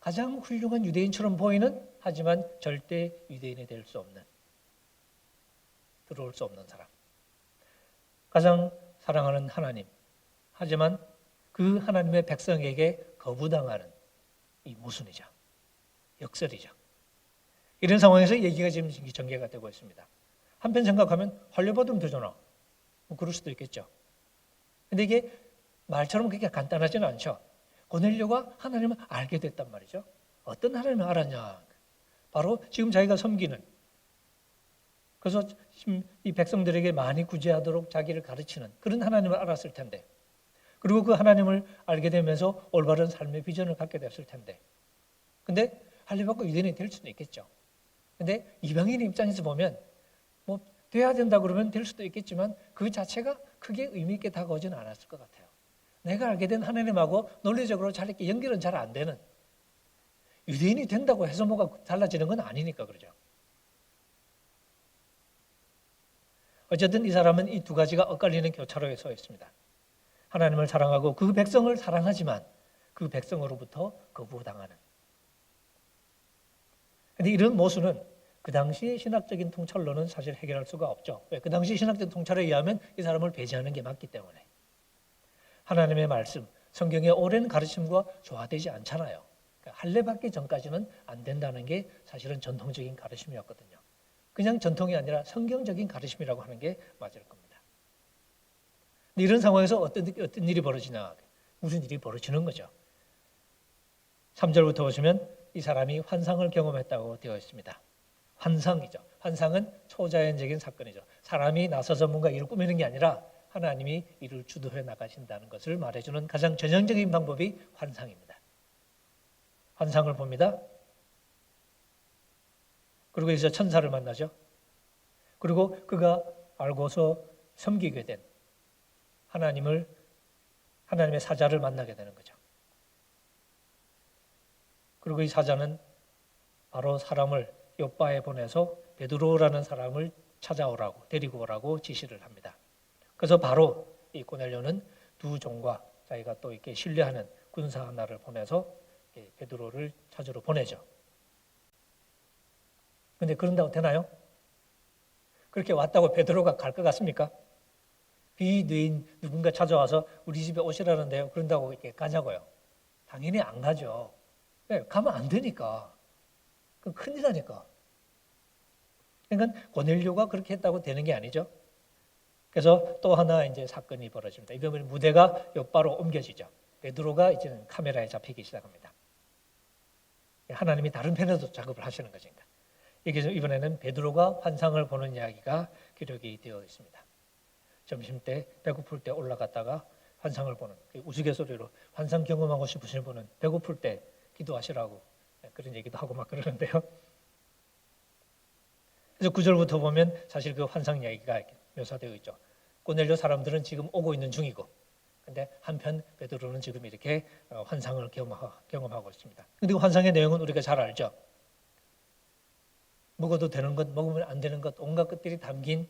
가장 훌륭한 유대인처럼 보이는 하지만 절대 유대인이 될 수 없는, 들어올 수 없는 사람. 가장 사랑하는 하나님, 하지만 그 하나님의 백성에게 거부당하는 이 모순이죠. 역설이죠. 이런 상황에서 얘기가 지금 전개가 되고 있습니다. 한편 생각하면 환례받으면 되잖아. 뭐 그럴 수도 있겠죠. 근데 이게 말처럼 그렇게 간단하지는 않죠. 고넬료가 하나님을 알게 됐단 말이죠. 어떤 하나님을 알았냐? 바로 지금 자기가 섬기는, 그래서 이 백성들에게 많이 구제하도록 자기를 가르치는 그런 하나님을 알았을 텐데, 그리고 그 하나님을 알게 되면서 올바른 삶의 비전을 갖게 됐을 텐데, 근데 할례받고 유대인이 될 수도 있겠죠. 근데 이방인 입장에서 보면 뭐 돼야 된다 그러면 될 수도 있겠지만 그 자체가 크게 의미 있게 다가오지는 않았을 것 같아요. 내가 알게 된 하나님하고 논리적으로 잘 이렇게 연결은 잘 안 되는, 유대인이 된다고 해서 뭐가 달라지는 건 아니니까 그러죠. 어쨌든 이 사람은 이 두 가지가 엇갈리는 교차로에 서 있습니다. 하나님을 사랑하고 그 백성을 사랑하지만 그 백성으로부터 거부당하는. 그런데 이런 모순은 그 당시의 신학적인 통찰로는 사실 해결할 수가 없죠. 왜? 그 당시 신학적 통찰에 의하면 이 사람을 배제하는 게 맞기 때문에. 하나님의 말씀, 성경의 오랜 가르침과 조화되지 않잖아요. 그러니까 할례받기 전까지는 안 된다는 게 사실은 전통적인 가르침이었거든요. 그냥 전통이 아니라 성경적인 가르침이라고 하는 게 맞을 겁니다. 근데 이런 상황에서 어떤 일이 벌어지냐? 무슨 일이 벌어지는 거죠. 3절부터 보시면 이 사람이 환상을 경험했다고 되어 있습니다. 환상이죠. 환상은 초자연적인 사건이죠. 사람이 나서서 뭔가 일을 꾸미는 게 아니라 하나님이 이를 주도해 나가신다는 것을 말해주는 가장 전형적인 방법이 환상입니다. 환상을 봅니다. 그리고 이제 천사를 만나죠. 그리고 그가 알고서 섬기게 된 하나님의 사자를 만나게 되는 거죠. 그리고 이 사자는 바로 사람을 요바에 보내서 베드로라는 사람을 찾아오라고, 데리고 오라고 지시를 합니다. 그래서 바로 이 고넬료는 두 종과 자기가 또 이렇게 신뢰하는 군사 하나를 보내서 베드로를 찾으러 보내죠. 근데 그런다고 되나요? 그렇게 왔다고 베드로가 갈 것 같습니까? 비뇌인 누군가 찾아와서 우리 집에 오시라는데요. 그런다고 이렇게 가냐고요? 당연히 안 가죠. 네, 가면 안 되니까. 그건 큰일 나니까. 그러니까 고넬료가 그렇게 했다고 되는 게 아니죠. 그래서 또 하나 이제 사건이 벌어집니다. 이번에 무대가 요바로 옮겨지죠. 베드로가 이제는 카메라에 잡히기 시작합니다. 하나님이 다른 편에도 작업을 하시는 것인가. 여기서 이번에는 베드로가 환상을 보는 이야기가 기록이 되어 있습니다. 점심때 배고플 때 올라갔다가 환상을 보는 우스갯소리로 환상 경험하고 싶으신 분은 배고플 때 기도하시라고 그런 얘기도 하고 막 그러는데요. 그래서 9절부터 보면 사실 그 환상 이야기가 묘사되어 있죠. 고넬료 사람들은 지금 오고 있는 중이고, 근데 한편 베드로는 지금 이렇게 환상을 경험하고 있습니다. 근데 그 환상의 내용은 우리가 잘 알죠. 먹어도 되는 것, 먹으면 안 되는 것, 온갖 것들이 담긴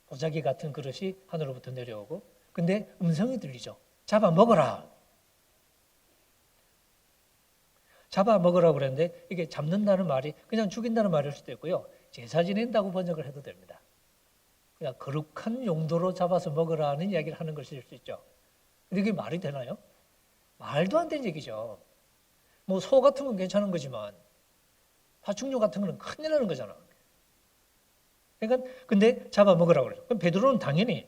보자기 같은 그릇이 하늘로부터 내려오고, 근데 음성이 들리죠. 잡아 먹어라. 잡아 먹으라고 그랬는데 이게 잡는다는 말이 그냥 죽인다는 말일 수도 있고요. 제사 지낸다고 번역을 해도 됩니다. 그냥 거룩한 용도로 잡아서 먹으라는 이야기를 하는 것일 수 있죠. 근데 이게 말이 되나요? 말도 안 되는 얘기죠. 뭐 소 같은 건 괜찮은 거지만 파충류 같은 거는 큰일 나는 거잖아. 그러니까 근데 잡아 먹으라고 그러죠. 그럼 베드로는 당연히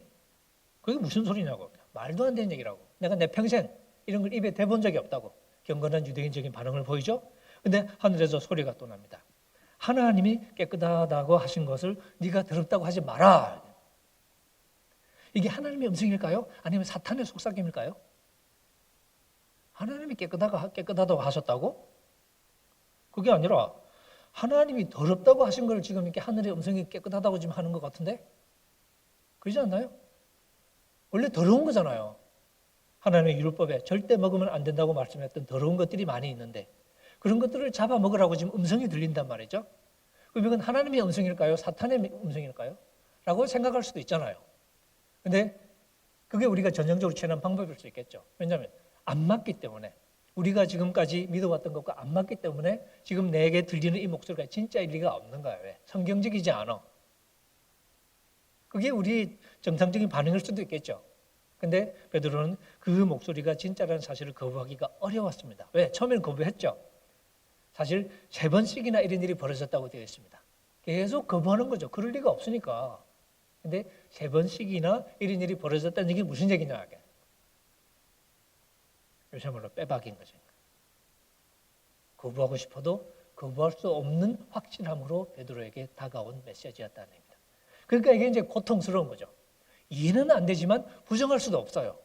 그게 무슨 소리냐고. 말도 안 되는 얘기라고. 내가 내 평생 이런 걸 입에 대본 적이 없다고. 경건한 유대인적인 반응을 보이죠. 근데 하늘에서 소리가 또 납니다. 하나님이 깨끗하다고 하신 것을 네가 더럽다고 하지 마라. 이게 하나님의 음성일까요? 아니면 사탄의 속삭임일까요? 하나님이 깨끗하다고 하셨다고? 그게 아니라 하나님이 더럽다고 하신 걸 지금 이렇게 하늘의 음성이 깨끗하다고 지금 하는 것 같은데? 그러지 않나요? 원래 더러운 거잖아요. 하나님의 율법에 절대 먹으면 안 된다고 말씀했던 더러운 것들이 많이 있는데 그런 것들을 잡아 먹으라고 지금 음성이 들린단 말이죠. 그럼 이건 하나님의 음성일까요? 사탄의 음성일까요? 라고 생각할 수도 있잖아요. 근데 그게 우리가 전형적으로 취하는 방법일 수 있겠죠. 왜냐하면 안 맞기 때문에 우리가 지금까지 믿어왔던 것과 안 맞기 때문에 지금 내게 들리는 이 목소리가 진짜일 리가 없는 거예요. 왜? 성경적이지 않아. 그게 우리 정상적인 반응일 수도 있겠죠. 근데 베드로는 그 목소리가 진짜라는 사실을 거부하기가 어려웠습니다. 왜? 처음에는 거부했죠. 사실 3번씩이나 이런 일이 벌어졌다고 되어 있습니다. 계속 거부하는 거죠. 그럴 리가 없으니까. 근데 3번씩이나 이런 일이 벌어졌다는 얘기 무슨 얘기냐? 요새 말로 빼박인 거죠. 거부하고 싶어도 거부할 수 없는 확신함으로 베드로에게 다가온 메시지였다는 얘기입니다. 그러니까 이게 이제 고통스러운 거죠. 이해는 안 되지만 부정할 수도 없어요.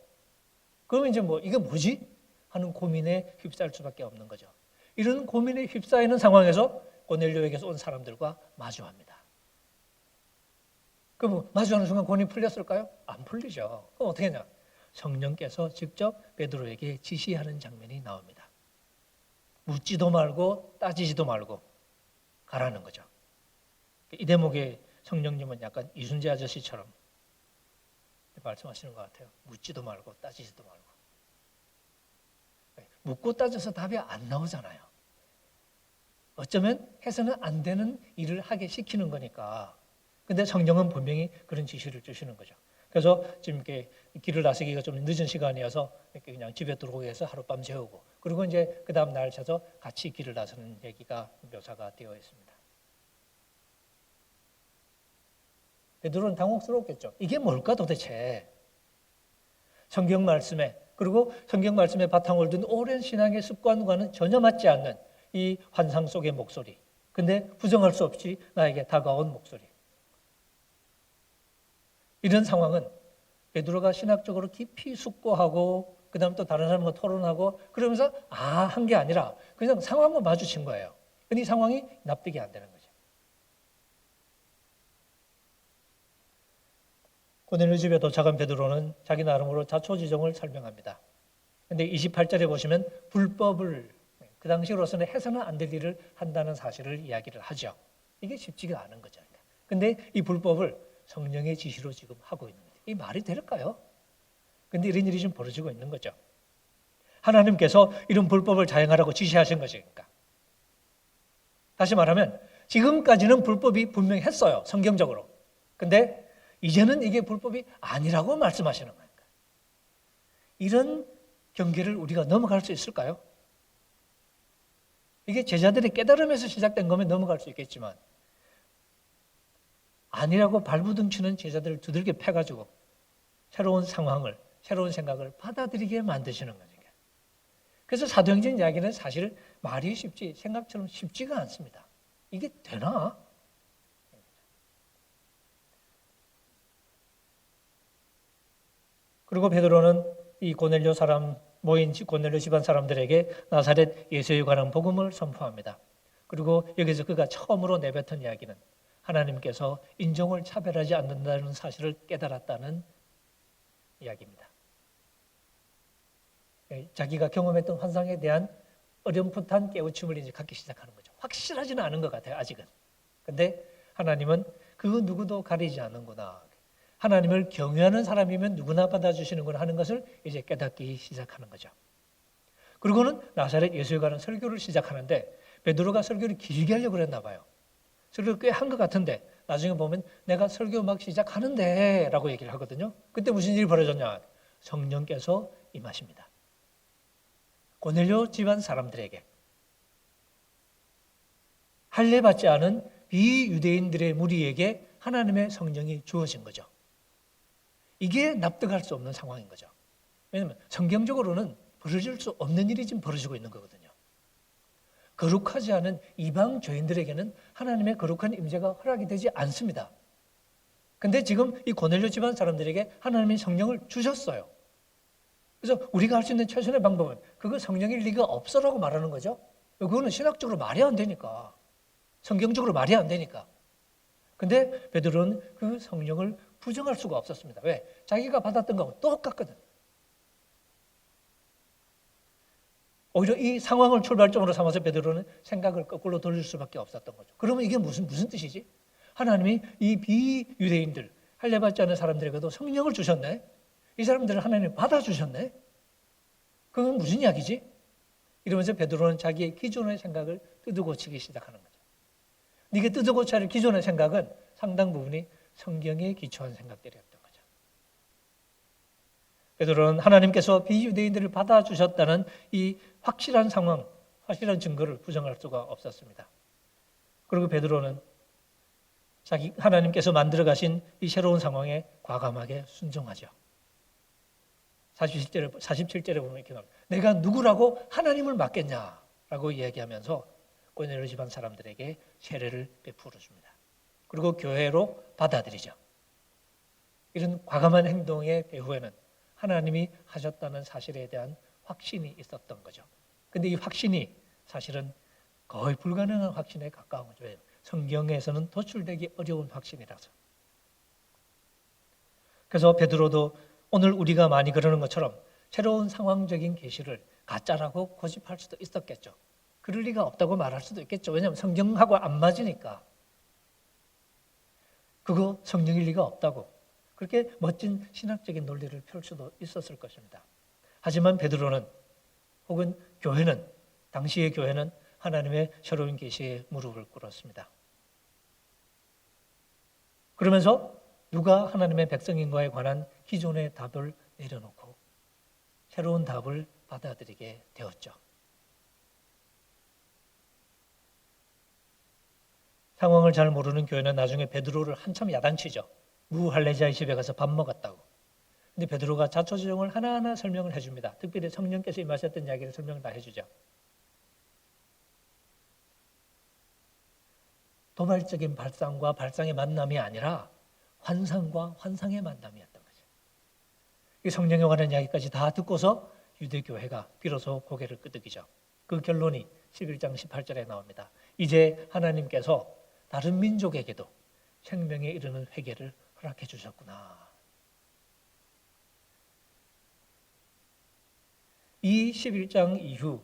그러면 이제 이게 뭐지? 하는 고민에 휩싸일 수밖에 없는 거죠. 이런 고민에 휩싸이는 상황에서 고넬료에게서 온 사람들과 마주합니다. 그럼 마주하는 순간 고민이 풀렸을까요? 안 풀리죠. 그럼 어떻게 하냐? 성령께서 직접 베드로에게 지시하는 장면이 나옵니다. 묻지도 말고 따지지도 말고 가라는 거죠. 이 대목에 성령님은 약간 이순재 아저씨처럼 말씀하시는 것 같아요. 묻지도 말고 따지지도 말고. 묻고 따져서 답이 안 나오잖아요. 어쩌면 해서는 안 되는 일을 하게 시키는 거니까. 근데 성령은 분명히 그런 지시를 주시는 거죠. 그래서 지금 이렇게 길을 나서기가 좀 늦은 시간이어서 이렇게 그냥 집에 들어오게 해서 하룻밤 재우고 그리고 이제 그 다음 날 쳐서 같이 길을 나서는 얘기가 묘사가 되어 있습니다. 베드로는 당혹스러웠겠죠. 이게 뭘까 도대체? 성경 말씀에 그리고 성경 말씀에 바탕을 둔 오랜 신앙의 습관과는 전혀 맞지 않는 이 환상 속의 목소리. 근데 부정할 수 없이 나에게 다가온 목소리. 이런 상황은 베드로가 신학적으로 깊이 숙고하고 그 다음 또 다른 사람과 토론하고 그러면서 한 게 아니라 그냥 상황과 마주친 거예요. 근데 이 상황이 납득이 안 되는 거죠. 고넬료 집에 도착한 베드로는 자기 나름으로 자초지종을 설명합니다. 그런데 28절에 보시면 불법을 그 당시로서는 해서는 안 될 일을 한다는 사실을 이야기를 하죠. 이게 쉽지가 않은 거죠. 근데 이 불법을 성령의 지시로 지금 하고 있는 거죠. 이 말이 될까요? 근데 이런 일이 지금 벌어지고 있는 거죠. 하나님께서 이런 불법을 자행하라고 지시하신 것이니까. 다시 말하면 지금까지는 불법이 분명히 했어요. 성경적으로. 근데 이제는 이게 불법이 아니라고 말씀하시는 거니까. 이런 경계를 우리가 넘어갈 수 있을까요? 이게 제자들의 깨달음에서 시작된 거면 넘어갈 수 있겠지만 아니라고 발부둥치는 제자들을 두들겨 패가지고 새로운 상황을, 새로운 생각을 받아들이게 만드시는 거죠. 그래서 사도행전 이야기는 사실 말이 쉽지 생각처럼 쉽지가 않습니다. 이게 되나? 그리고 베드로는 이 고넬료 사람 모인 고넬료 집안 사람들에게 나사렛 예수에 관한 복음을 선포합니다. 그리고 여기서 그가 처음으로 내뱉은 이야기는 하나님께서 인종을 차별하지 않는다는 사실을 깨달았다는 이야기입니다. 자기가 경험했던 환상에 대한 어렴풋한 깨우침을 이제 갖기 시작하는 거죠. 확실하지는 않은 것 같아요, 아직은. 근데 하나님은 그 누구도 가리지 않는구나. 하나님을 경외하는 사람이면 누구나 받아주시는구나 하는 것을 이제 깨닫기 시작하는 거죠. 그리고는 나사렛 예수에 관한 설교를 시작하는데 베드로가 설교를 길게 하려고 그랬나 봐요. 설교를 꽤 한 것 같은데 나중에 보면 내가 설교 막 시작하는데 라고 얘기를 하거든요. 그때 무슨 일이 벌어졌냐? 성령께서 임하십니다. 고넬료 집안 사람들에게 할례받지 않은 비유대인들의 무리에게 하나님의 성령이 주어진 거죠. 이게 납득할 수 없는 상황인 거죠. 왜냐하면 성경적으로는 벌어질 수 없는 일이 지금 벌어지고 있는 거거든요. 거룩하지 않은 이방 죄인들에게는 하나님의 거룩한 임재가 허락이 되지 않습니다. 근데 지금 이 고넬료 집안 사람들에게 하나님이 성령을 주셨어요. 그래서 우리가 할 수 있는 최선의 방법은 그거 성령일 리가 없어라고 말하는 거죠. 그거는 신학적으로 말이 안 되니까. 성경적으로 말이 안 되니까. 근데 베드로는 그 성령을 부정할 수가 없었습니다. 왜? 자기가 받았던 거하고 똑같거든. 오히려 이 상황을 출발점으로 삼아서 베드로는 생각을 거꾸로 돌릴 수밖에 없었던 거죠. 그러면 이게 무슨 뜻이지? 하나님이 이 비유대인들, 할례받지 않은 사람들에게도 성령을 주셨네? 이 사람들을 하나님이 받아주셨네? 그건 무슨 이야기지? 이러면서 베드로는 자기의 기존의 생각을 뜯어고치기 시작하는 거죠. 이게 뜯어고쳐야 할 기존의 생각은 상당 부분이 성경에 기초한 생각들이었던 거죠. 베드로는 하나님께서 비유대인들을 받아주셨다는 이 확실한 상황, 확실한 증거를 부정할 수가 없었습니다. 그리고 베드로는 자기 하나님께서 만들어 가신 이 새로운 상황에 과감하게 순종하죠. 47절에 보면 이렇게 나옵니다. 내가 누구라고 하나님을 맡겠냐라고 이야기하면서 고넬료 집안 사람들에게 세례를 베풀어 줍니다. 그리고 교회로 받아들이죠. 이런 과감한 행동의 배후에는 하나님이 하셨다는 사실에 대한 확신이 있었던 거죠. 근데 이 확신이 사실은 거의 불가능한 확신에 가까운 거죠. 성경에서는 도출되기 어려운 확신이라서. 그래서 베드로도 오늘 우리가 많이 그러는 것처럼 새로운 상황적인 계시를 가짜라고 고집할 수도 있었겠죠. 그럴 리가 없다고 말할 수도 있겠죠. 왜냐하면 성경하고 안 맞으니까. 그거 성령일 리가 없다고. 그렇게 멋진 신학적인 논리를 펼 수도 있었을 것입니다. 하지만 베드로는 혹은 교회는, 당시의 교회는 하나님의 새로운 계시에 무릎을 꿇었습니다. 그러면서 누가 하나님의 백성인가에 관한 기존의 답을 내려놓고 새로운 답을 받아들이게 되었죠. 상황을 잘 모르는 교회는 나중에 베드로를 한참 야단치죠. 무할례자의 집에 가서 밥 먹었다고. 근데 베드로가 자초지종을 하나하나 설명을 해줍니다. 특별히 성령께서 임하셨던 이야기를 설명을 다 해주죠. 도발적인 발상과 발상의 만남이 아니라 환상과 환상의 만남이었던 거죠. 이 성령에 관한 이야기까지 다 듣고서 유대교회가 비로소 고개를 끄덕이죠. 그 결론이 11장 18절에 나옵니다. 이제 하나님께서 다른 민족에게도 생명에 이르는 회개를 허락해 주셨구나. 이 11장 이후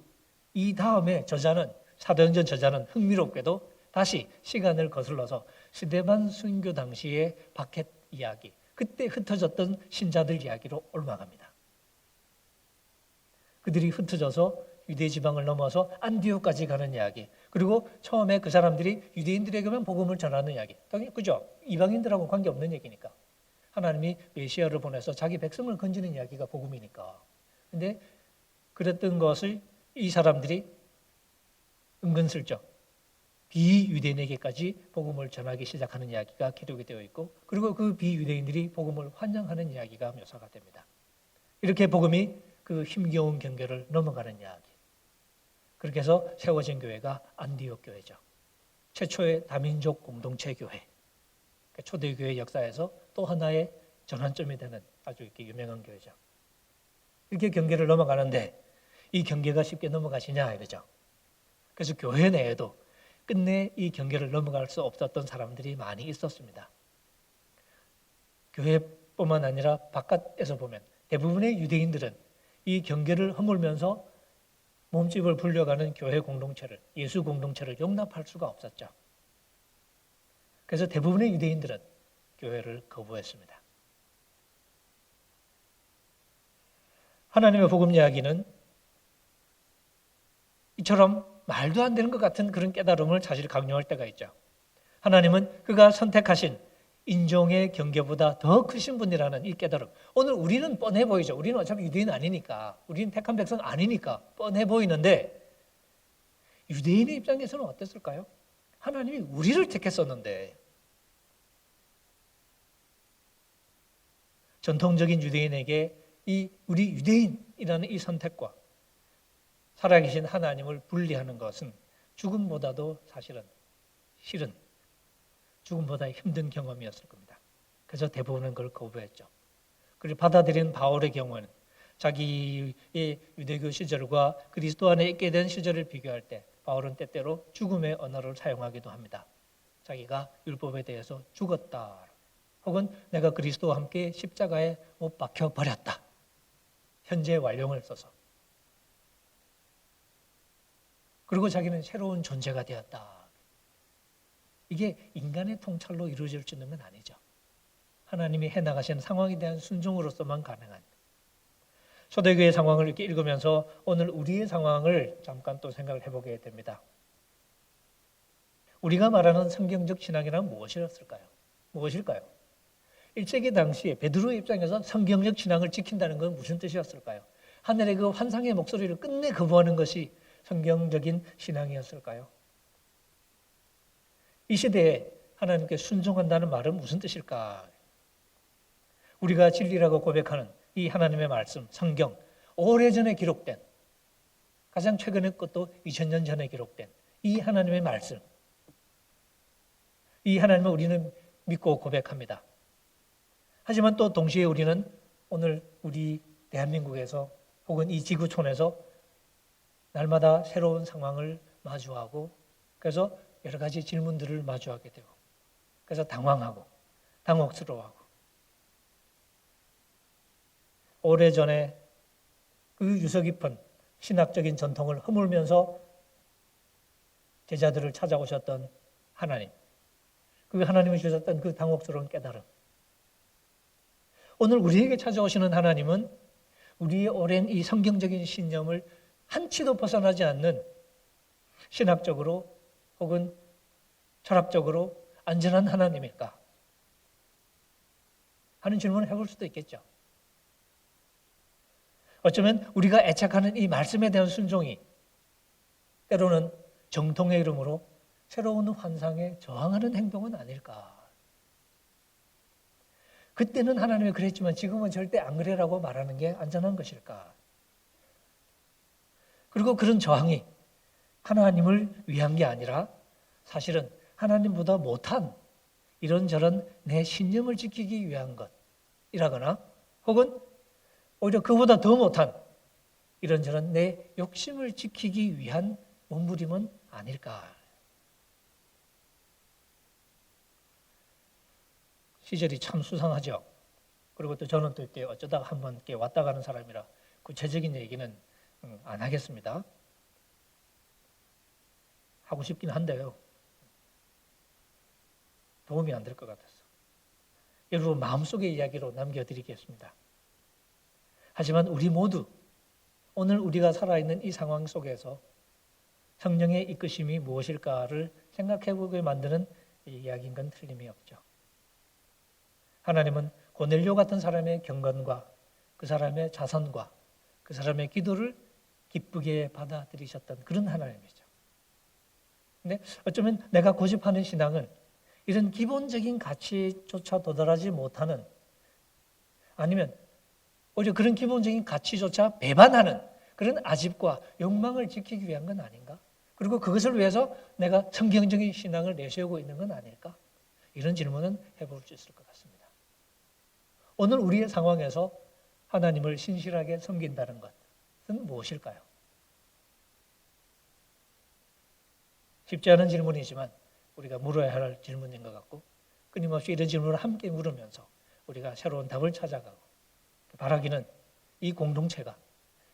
이 다음에 저자는 사도행전 저자는 흥미롭게도 다시 시간을 거슬러서 스데반 순교 당시의 바켓 이야기, 그때 흩어졌던 신자들 이야기로 옮아갑니다. 그들이 흩어져서 유대 지방을 넘어서 안디옥까지 가는 이야기, 그리고 처음에 그 사람들이 유대인들에게만 복음을 전하는 이야기. 당연히 그죠? 이방인들하고 관계없는 얘기니까. 하나님이 메시아를 보내서 자기 백성을 건지는 이야기가 복음이니까. 근데 그랬던 것을 이 사람들이 은근슬쩍 비유대인에게까지 복음을 전하기 시작하는 이야기가 기록이 되어 있고, 그리고 그 비유대인들이 복음을 환영하는 이야기가 묘사가 됩니다. 이렇게 복음이 그 힘겨운 경계를 넘어가는 이야기. 그렇게 해서 세워진 교회가 안디옥 교회죠. 최초의 다민족 공동체 교회. 초대교회 역사에서 또 하나의 전환점이 되는 아주 이렇게 유명한 교회죠. 이렇게 경계를 넘어가는데 이 경계가 쉽게 넘어가시냐 이거죠. 그래서 교회 내에도 끝내 이 경계를 넘어갈 수 없었던 사람들이 많이 있었습니다. 교회뿐만 아니라 바깥에서 보면 대부분의 유대인들은 이 경계를 허물면서 몸집을 불려가는 교회 공동체를, 예수 공동체를 용납할 수가 없었죠. 그래서 대부분의 유대인들은 교회를 거부했습니다. 하나님의 복음 이야기는 이처럼 말도 안 되는 것 같은 그런 깨달음을 사실 강요할 때가 있죠. 하나님은 그가 선택하신 인종의 경계보다 더 크신 분이라는 이 깨달음. 오늘 우리는 뻔해 보이죠. 우리는 어차피 유대인 아니니까, 우리는 택한 백성 아니니까 뻔해 보이는데 유대인의 입장에서는 어땠을까요? 하나님이 우리를 택했었는데, 전통적인 유대인에게 이 우리 유대인이라는 이 선택과 살아계신 하나님을 분리하는 것은 죽음보다도 사실은 실은 죽음보다 힘든 경험이었을 겁니다. 그래서 대부분은 그걸 거부했죠. 그리고 받아들인 바울의 경우는 자기의 유대교 시절과 그리스도 안에 있게 된 시절을 비교할 때 바울은 때때로 죽음의 언어를 사용하기도 합니다. 자기가 율법에 대해서 죽었다. 혹은 내가 그리스도와 함께 십자가에 못 박혀 버렸다. 현재 완료를 써서. 그리고 자기는 새로운 존재가 되었다. 이게 인간의 통찰로 이루어질 수 있는 건 아니죠. 하나님이 해나가신 상황에 대한 순종으로서만 가능한. 초대교회 상황을 이렇게 읽으면서 오늘 우리의 상황을 잠깐 또 생각을 해보게 됩니다. 우리가 말하는 성경적 신앙이란 무엇이었을까요? 무엇일까요? 1세기 당시에 베드로의 입장에서 성경적 신앙을 지킨다는 건 무슨 뜻이었을까요? 하늘의 그 환상의 목소리를 끝내 거부하는 것이 성경적인 신앙이었을까요? 이 시대에 하나님께 순종한다는 말은 무슨 뜻일까? 우리가 진리라고 고백하는 이 하나님의 말씀, 성경, 오래전에 기록된, 가장 최근의 것도 2000년 전에 기록된 이 하나님의 말씀, 이 하나님을 우리는 믿고 고백합니다. 하지만 또 동시에 우리는 오늘 우리 대한민국에서 혹은 이 지구촌에서 날마다 새로운 상황을 마주하고 그래서 여러 가지 질문들을 마주하게 되고 그래서 당황하고 당혹스러워하고 오래전에 그 유서 깊은 신학적인 전통을 허물면서 제자들을 찾아오셨던 하나님, 그 하나님이 주셨던 그 당혹스러운 깨달음. 오늘 우리에게 찾아오시는 하나님은 우리의 오랜 이 성경적인 신념을 한치도 벗어나지 않는 신학적으로 혹은 철학적으로 안전한 하나님일까 하는 질문을 해볼 수도 있겠죠. 어쩌면 우리가 애착하는 이 말씀에 대한 순종이 때로는 정통의 이름으로 새로운 환상에 저항하는 행동은 아닐까. 그때는 하나님이 그랬지만 지금은 절대 안 그래라고 말하는 게 안전한 것일까. 그리고 그런 저항이 하나님을 위한 게 아니라 사실은 하나님보다 못한 이런저런 내 신념을 지키기 위한 것이라거나 혹은 오히려 그보다 더 못한 이런저런 내 욕심을 지키기 위한 몸부림은 아닐까. 시절이 참 수상하죠. 그리고 또 저는 또 이렇게 어쩌다가 한번 이렇게 왔다 가는 사람이라 구체적인 얘기는 안 하겠습니다. 하고 싶긴 한데요. 도움이 안 될 것 같아서. 여러분 마음속의 이야기로 남겨드리겠습니다. 하지만 우리 모두 오늘 우리가 살아있는 이 상황 속에서 성령의 이끄심이 무엇일까를 생각해보게 만드는 이야기인 건 틀림이 없죠. 하나님은 고넬료 같은 사람의 경건과 그 사람의 자선과 그 사람의 기도를 기쁘게 받아들이셨던 그런 하나님이죠. 근데 어쩌면 내가 고집하는 신앙은 이런 기본적인 가치조차 도달하지 못하는 아니면 오히려 그런 기본적인 가치조차 배반하는 그런 아집과 욕망을 지키기 위한 건 아닌가? 그리고 그것을 위해서 내가 성경적인 신앙을 내세우고 있는 건 아닐까? 이런 질문은 해볼 수 있을 것 같습니다. 오늘 우리의 상황에서 하나님을 신실하게 섬긴다는 것은 무엇일까요? 쉽지 않은 질문이지만 우리가 물어야 할 질문인 것 같고 끊임없이 이런 질문을 함께 물으면서 우리가 새로운 답을 찾아가고 바라기는 이 공동체가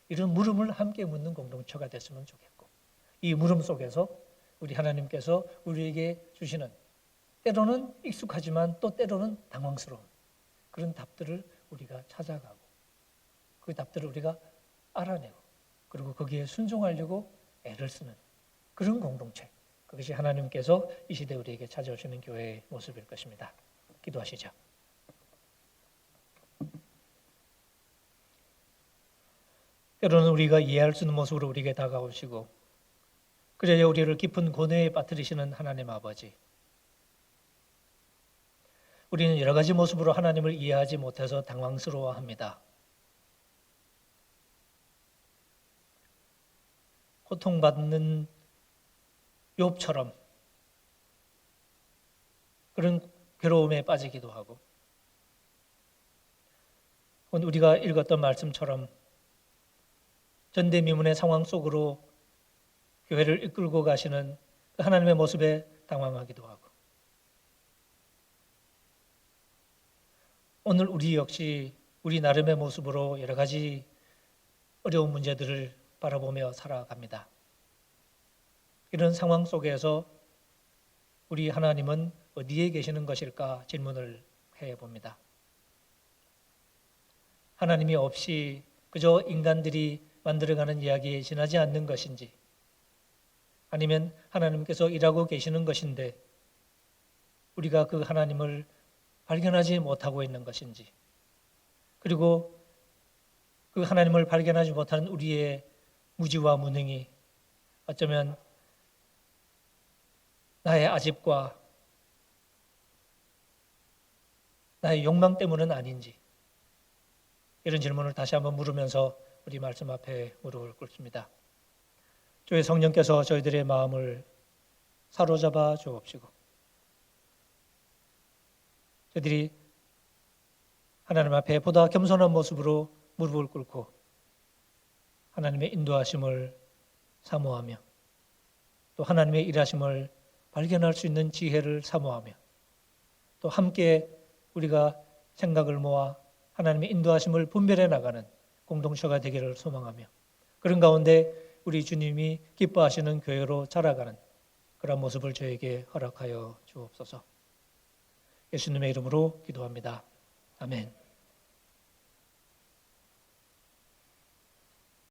이런 물음을 함께 묻는 공동체가 됐으면 좋겠고 이 물음 속에서 우리 하나님께서 우리에게 주시는 때로는 익숙하지만 또 때로는 당황스러운 그런 답들을 우리가 찾아가고 그 답들을 우리가 알아내고 그리고 거기에 순종하려고 애를 쓰는 그런 공동체, 그것이 하나님께서 이 시대 우리에게 찾아오시는 교회의 모습일 것입니다. 기도하시죠. 때로는 우리가 이해할 수 있는 모습으로 우리에게 다가오시고 그래야 우리를 깊은 고뇌에 빠뜨리시는 하나님 아버지, 우리는 여러 가지 모습으로 하나님을 이해하지 못해서 당황스러워합니다. 고통받는 욥처럼 그런 괴로움에 빠지기도 하고, 우리가 읽었던 말씀처럼 전대미문의 상황 속으로 교회를 이끌고 가시는 그 하나님의 모습에 당황하기도 하고, 오늘 우리 역시 우리 나름의 모습으로 여러 가지 어려운 문제들을 바라보며 살아갑니다. 이런 상황 속에서 우리 하나님은 어디에 계시는 것일까 질문을 해봅니다. 하나님이 없이 그저 인간들이 만들어가는 이야기에 지나지 않는 것인지, 아니면 하나님께서 일하고 계시는 것인데 우리가 그 하나님을 발견하지 못하고 있는 것인지, 그리고 그 하나님을 발견하지 못하는 우리의 무지와 무능이 어쩌면 나의 아집과 나의 욕망 때문은 아닌지, 이런 질문을 다시 한번 물으면서 우리 말씀 앞에 무릎을 꿇습니다. 주의 성령께서 저희들의 마음을 사로잡아 주옵시고, 저희들이 하나님 앞에 보다 겸손한 모습으로 무릎을 꿇고 하나님의 인도하심을 사모하며 또 하나님의 일하심을 발견할 수 있는 지혜를 사모하며 또 함께 우리가 생각을 모아 하나님의 인도하심을 분별해 나가는 공동체가 되기를 소망하며, 그런 가운데 우리 주님이 기뻐하시는 교회로 자라가는 그런 모습을 저에게 허락하여 주옵소서. 예수님의 이름으로 기도합니다. 아멘.